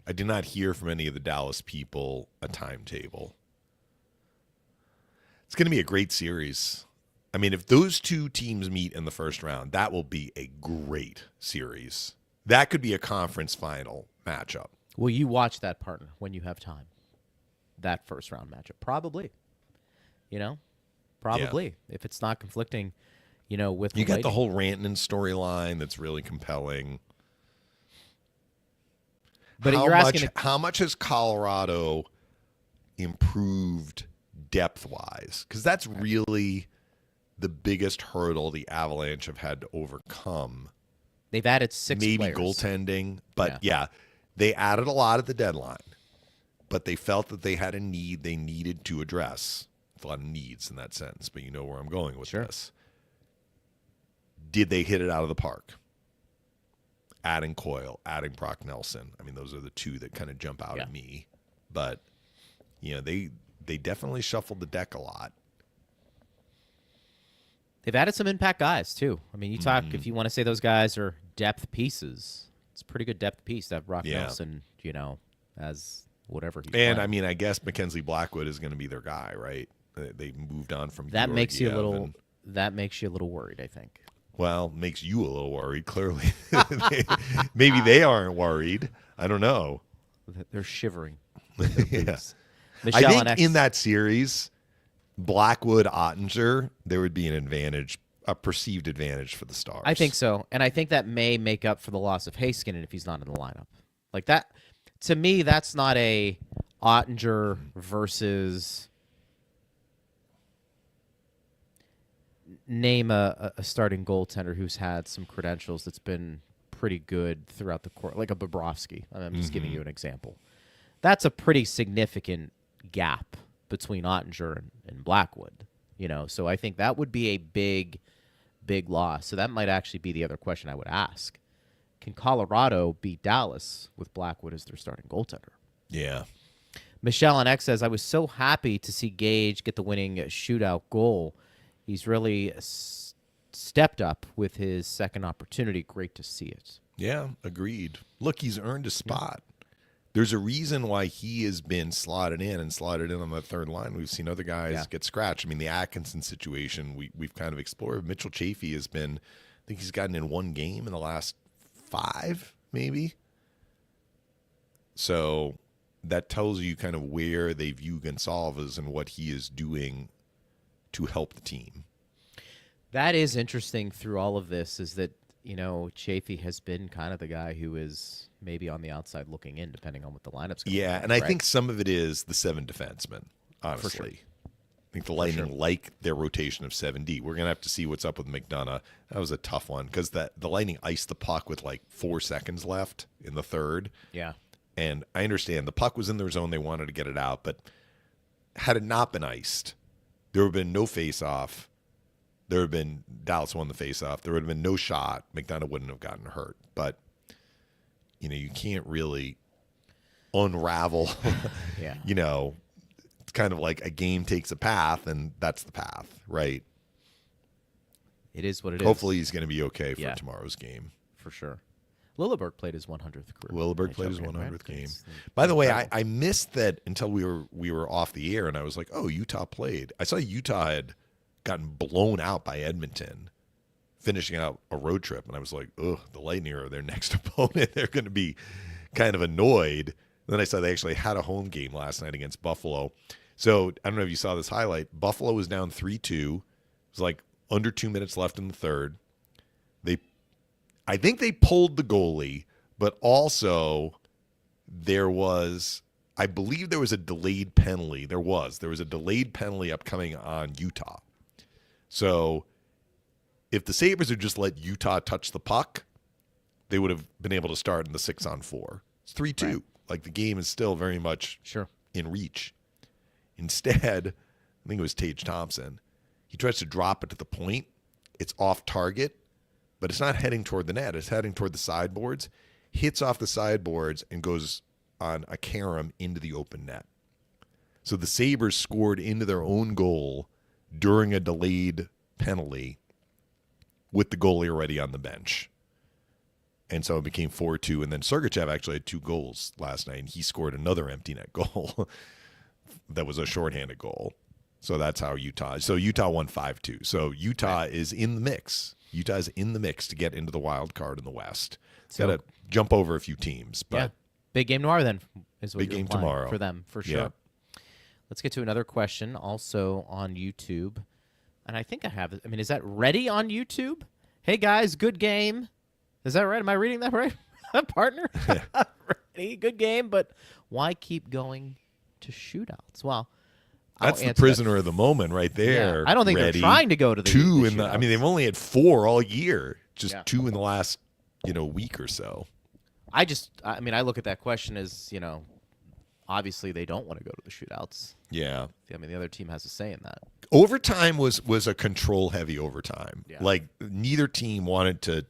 I did not hear from any of the Dallas people a timetable. It's going to be a great series. I mean, if those two teams meet in the first round, that will be a great series. That could be a conference final matchup. Will you watch that, partner, when you have time? That first round matchup? Probably. Probably. Yeah. If it's not conflicting, with the You got Lightning. the whole Rantanen storyline that's really compelling. But you're asking how much has Colorado improved depth-wise? Because that's really the biggest hurdle the Avalanche have had to overcome. They've added 6 maybe players. Goaltending, but they added a lot at the deadline. But they felt that they had a need they needed to address. A lot of needs in that sense, but you know where I'm going with this. Did they hit it out of the park? Adding Coyle, adding Brock Nelson. I mean, those are the two that kind of jump out at me. But, they definitely shuffled the deck a lot. They've added some impact guys, too. I mean, you talk, if you want to say those guys are depth pieces, it's a pretty good depth piece to have Brock Nelson, as whatever he's And, playing. I mean, I guess Mackenzie Blackwood is going to be their guy, right? They moved on from that makes you a little. and, That makes you a little worried, I think. Well, makes you a little worried, clearly. Maybe they aren't worried. I don't know. They're shivering. Yes. Michelle I and think in that series, Blackwood, Ottinger, there would be an advantage, a perceived advantage for the Stars. I think so. And I think that may make up for the loss of Heiskanen if he's not in the lineup. Like that, to me, that's not a Ottinger versus... Name a starting goaltender who's had some credentials that's been pretty good throughout the court, like a Bobrovsky. I'm just giving you an example. That's a pretty significant gap between Ottinger and Blackwood, So I think that would be a big, big loss. So that might actually be the other question I would ask. Can Colorado beat Dallas with Blackwood as their starting goaltender? Yeah. Michelle on X says, I was so happy to see Gage get the winning shootout goal. He's really stepped up with his second opportunity. Great to see it. Yeah, agreed. Look, he's earned a spot. There's a reason why he has been slotted in on the third line. We've seen other guys get scratched. I mean, the Atkinson situation we've kind of explored. Mitchell Chafee has been, I think he's gotten in one game in the last 5, maybe. So that tells you kind of where they view Gonsalves and what he is doing to help the team. That is interesting through all of this is that, Chafee has been kind of the guy who is maybe on the outside looking in, depending on what the lineup's going to be. Yeah, and I think some of it is the 7 defensemen, honestly. For sure. I think the Lightning like their rotation of 7D. We're going to have to see what's up with McDonough. That was a tough one because the Lightning iced the puck with like 4 seconds left in the third. Yeah. And I understand the puck was in their zone. They wanted to get it out. But had it not been iced, there would have been no face-off. There would have been Dallas won the face-off. There would have been no shot. McDonough wouldn't have gotten hurt. But, you can't really unravel. Yeah. It's kind of like a game takes a path, and that's the path, right? It is what it is. Hopefully he's going to be okay for tomorrow's game. For sure. Lilleberg played his 100th career. Lilleberg played his 100th game. It's By the way, I missed that until we were off the air, and I was like, oh, Utah played. I saw Utah had gotten blown out by Edmonton, finishing out a road trip, and I was like, ugh, the Lightning are their next opponent. They're going to be kind of annoyed. Then I saw they actually had a home game last night against Buffalo. So I don't know if you saw this highlight. Buffalo was down 3-2. It was like under 2 minutes left in the third. I think they pulled the goalie, but also I believe there was a delayed penalty. There was a delayed penalty upcoming on Utah. So if the Sabres had just let Utah touch the puck, they would have been able to start in the 6-on-4. It's 3-2. Right. Like the game is still very much in reach. Instead, I think it was Tage Thompson. He tries to drop it to the point. It's off target, but it's not heading toward the net. It's heading toward the sideboards, hits off the sideboards, and goes on a carom into the open net. So the Sabres scored into their own goal during a delayed penalty with the goalie already on the bench. And so it became 4-2. And then Sergachev actually had 2 goals last night, and he scored another empty net goal that was a shorthanded goal. So that's how Utah. So Utah won 5-2. So Utah is in the mix. Utah is in the mix to get into the wild card in the West. So, got to jump over a few teams. But big game tomorrow then. Is what big game tomorrow for them, for sure. Yeah. Let's get to another question also on YouTube. And I think I have it. I mean, is that ready on YouTube? Hey, guys, good game. Is that right? Am I reading that right? Partner? Ready, good game, but why keep going to shootouts? Well, that's the prisoner of the moment right there. Yeah. I don't think they're trying to go to the 2 in the. I mean, they've only had 4 all year. Just 2 in the last, week or so. I look at that question as, obviously they don't want to go to the shootouts. Yeah. I mean, the other team has a say in that. Overtime was a control-heavy overtime. Yeah. Like, neither team wanted to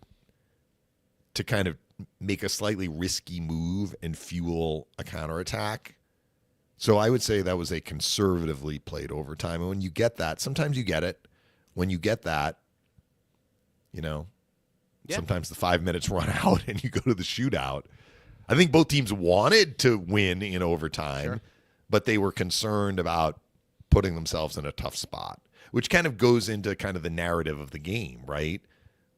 kind of make a slightly risky move and fuel a counterattack. So I would say that was a conservatively played overtime. And when you get that, sometimes you get it. When you get that, sometimes the 5 minutes run out and you go to the shootout. I think both teams wanted to win in overtime, but they were concerned about putting themselves in a tough spot, which kind of goes into kind of the narrative of the game, right?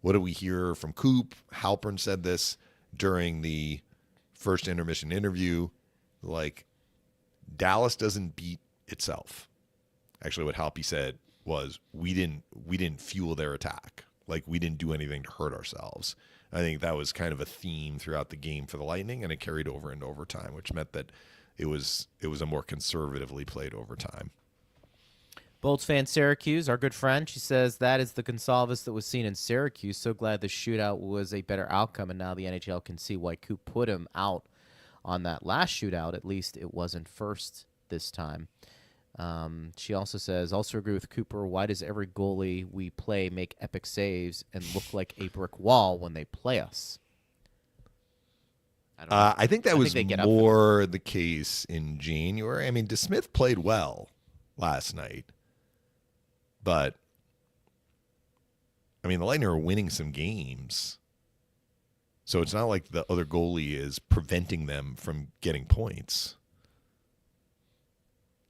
What do we hear from Coop? Halpern said this during the first intermission interview. Like, Dallas doesn't beat itself. Actually, what Halpy said was, we didn't fuel their attack. Like, we didn't do anything to hurt ourselves. I think that was kind of a theme throughout the game for the Lightning, and it carried over into overtime, which meant that it was a more conservatively played overtime. Bolts fan Syracuse, our good friend, she says that is the Gonsalves that was seen in Syracuse. So glad the shootout was a better outcome, and now the NHL can see why Coop put him out on that last shootout. At least it wasn't first this time. She also says, also agree with Cooper, why does every goalie we play make epic saves and look like a brick wall when they play us? I don't know. I think that was they get up for more the case in January. I mean, DeSmith played well last night, but I mean, the Lightning are winning some games. So it's not like the other goalie is preventing them from getting points.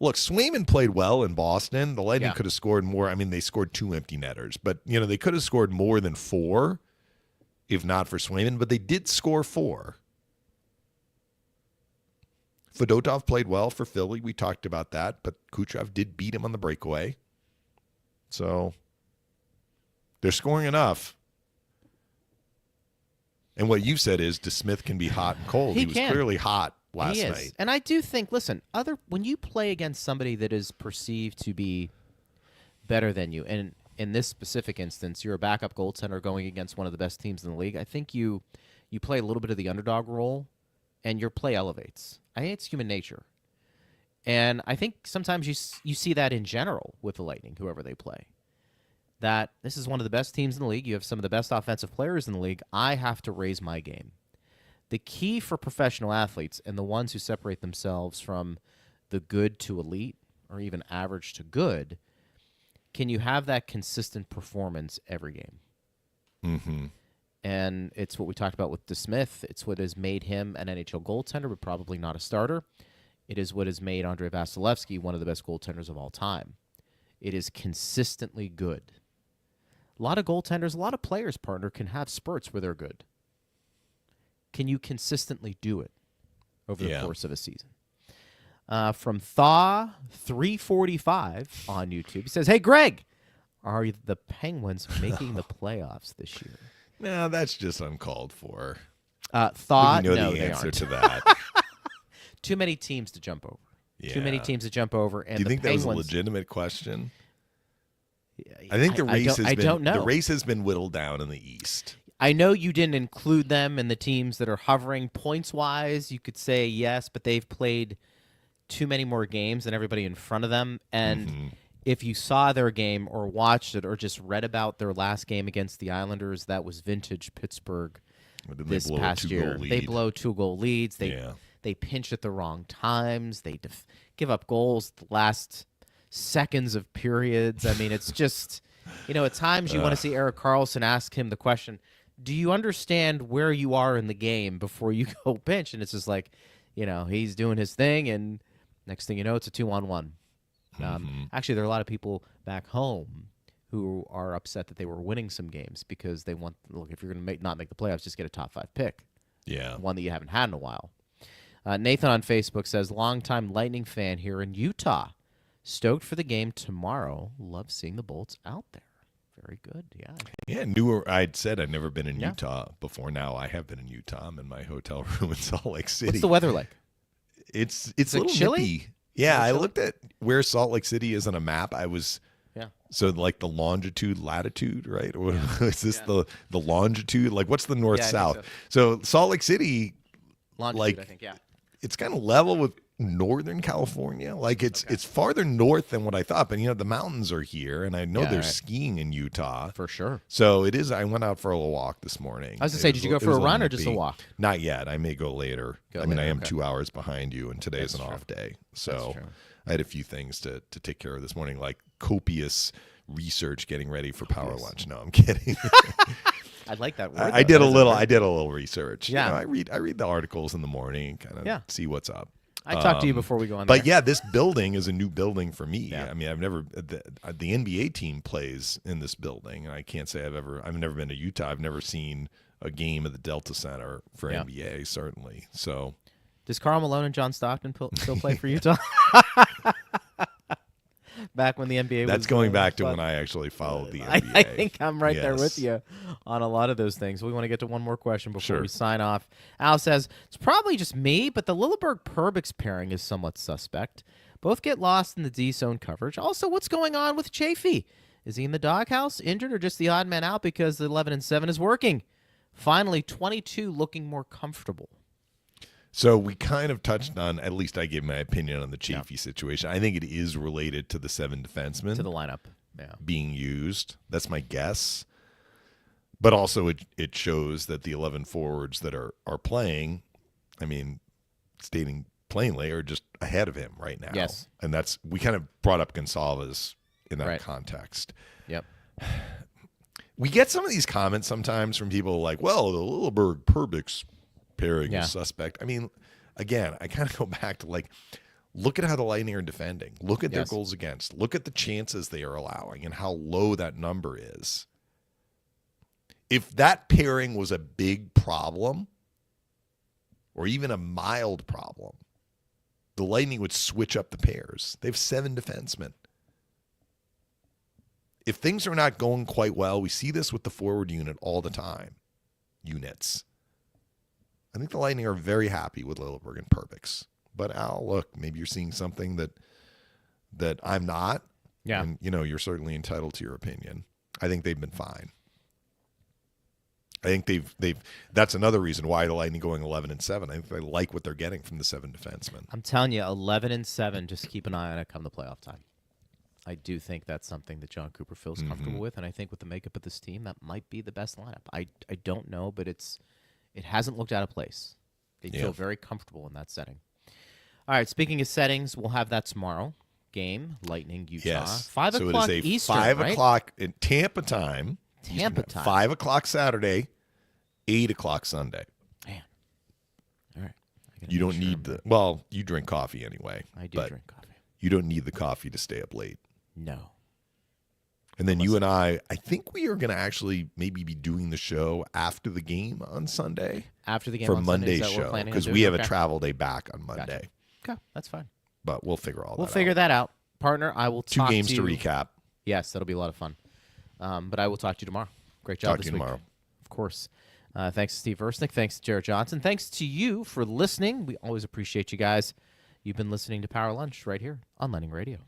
Look, Swayman played well in Boston. The Lightning could have scored more. I mean, they scored 2 empty netters, but they could have scored more than 4 if not for Swayman, but they did score 4. Fedotov played well for Philly. We talked about that, but Kucherov did beat him on the breakaway. So they're scoring enough. And what you've said is DeSmith can be hot and cold. He was clearly hot last night. And I do think, listen, when you play against somebody that is perceived to be better than you, and in this specific instance, you're a backup goaltender going against one of the best teams in the league, I think you play a little bit of the underdog role, and your play elevates. I think it's human nature. And I think sometimes you see that in general with the Lightning, whoever they play. That this is one of the best teams in the league. You have some of the best offensive players in the league. I have to raise my game. The key for professional athletes and the ones who separate themselves from the good to elite or even average to good, can you have that consistent performance every game? Mm-hmm. And it's what we talked about with DeSmith. It's what has made him an NHL goaltender, but probably not a starter. It is what has made Andrei Vasilevsky one of the best goaltenders of all time. It is consistently good. A lot of goaltenders, a lot of players, partner, can have spurts where they're good. Can you consistently do it over the course of a season? From Thaw345 on YouTube, he says, "Hey, Greg, are the Penguins making the playoffs this year?" No, that's just uncalled for. Thought, we know no, the they answer aren't. to that. Too many teams to jump over. Yeah. Too many teams to jump over. And Do you think Penguins, that was a legitimate question? I think the race has been whittled down in the East. I know you didn't include them in the teams that are hovering points-wise. You could say yes, but they've played too many more games than everybody in front of them. And if you saw their game or watched it or just read about their last game against the Islanders, that was vintage Pittsburgh this past year. They blow 2-goal leads. They pinch at the wrong times. They give up goals the last seconds of periods. I mean, it's just, at times you want to see Erik Karlsson ask him the question, do you understand where you are in the game before you go pinch? And it's just like, he's doing his thing, and next thing you know, it's a 2-on-1. Actually, there are a lot of people back home who are upset that they were winning some games because they want, look, if you're going to not make the playoffs, just get a top 5 pick. Yeah. One that you haven't had in a while. Nathan on Facebook says, longtime Lightning fan here in Utah. Stoked for the game tomorrow. Love seeing the Bolts out there. Very good. Yeah. Yeah. I'd said I'd never been in Utah before. Now I have been in Utah. I'm in my hotel room in Salt Lake City. What's the weather like? It's a little chilly? nippy. Yeah, I looked at where Salt Lake City is on a map. So like the longitude, latitude, right? Or is this the longitude? Like what's the north south? So Salt Lake City, Longitude, I think, it's kind of level with Northern California. Like it's farther north than what I thought. But the mountains are here, and I know there's skiing in Utah for sure. So it is. I went out for a little walk this morning. I was gonna say, did you go for a run or just a walk? Not yet. I may go later. I am 2 hours behind you, and today's an off day. So I had a few things to take care of this morning, like copious research getting ready for power lunch. No, I'm kidding. I like that word. I did a little research. Yeah. I read the articles in the morning, kind of see what's up. I talked to you before we go on there. But yeah, this building is a new building for me. Yeah. I mean, I've never the NBA team plays in this building, and I can't say I've never been to Utah. I've never seen a game at the Delta Center for NBA, certainly. So, does Karl Malone and John Stockton still play for Utah? Back when the NBA was... That's going back to when I actually followed the NBA. I think I'm right there with you on a lot of those things. We want to get to one more question before we sign off. Al says, it's probably just me, but the Lilleberg-Perbix pairing is somewhat suspect. Both get lost in the D-zone coverage. Also, what's going on with Chafee? Is he in the doghouse, injured, or just the odd man out because the 11-7 is working? Finally, 22 looking more comfortable. So we kind of touched on, at least I gave my opinion on the Chafee situation. I think it is related to the 7 defensemen. To the lineup. Being used. That's my guess. But also it shows that the 11 forwards that are playing I mean, stating plainly, are just ahead of him right now. Yes. And we kind of brought up Gonsalves in that Right. context. Yep. We get some of these comments sometimes from people like, well, the Lilleberg-Perbix pairing Yeah. is suspect. I mean, again, I kind of go back to like, look at how the Lightning are defending. Look at their Yes. goals against. Look at the chances they are allowing and how low that number is. If that pairing was a big problem or even a mild problem, the Lightning would switch up the pairs. They have 7 defensemen. If things are not going quite well, we see this with the forward unit all the time. Units. I think the Lightning are very happy with Lilleberg and Perbix. But Al, look, maybe you're seeing something that I'm not. Yeah. And you're certainly entitled to your opinion. I think they've been fine. I think they've that's another reason why the Lightning going 11-7. I think they like what they're getting from the 7 defensemen. I'm telling you, 11-7. Just keep an eye on it come the playoff time. I do think that's something that John Cooper feels comfortable with, and I think with the makeup of this team, that might be the best lineup. I don't know, but it hasn't looked out of place. They feel very comfortable in that setting. All right, speaking of settings, we'll have that tomorrow. Game, Lightning, Utah. Yes. 5 so o'clock it is a Eastern, 5 right? o'clock in Tampa time. Tampa time. 5 o'clock Saturday, 8 o'clock Sunday. Man. All right. You don't need you drink coffee anyway. I do but drink coffee. You don't need the coffee to stay up late. No. And then you and I think we are going to actually maybe be doing the show after the game on Sunday. After the game for on Sunday, is Monday's that what we're show, planning on because doing? we have Okay. a travel day back on Monday. Gotcha. Okay, that's fine. But we'll figure all that out. We'll figure that out. Partner, I will 2 talk games to to you. recap. Yes, that'll be a lot of fun. But I will talk to you tomorrow. Great job Talk this to you week. tomorrow. Of course. Thanks to Steve Versnick. Thanks to Jared Johnson. Thanks to you for listening. We always appreciate you guys. You've been listening to Power Lunch right here on Lightning Radio.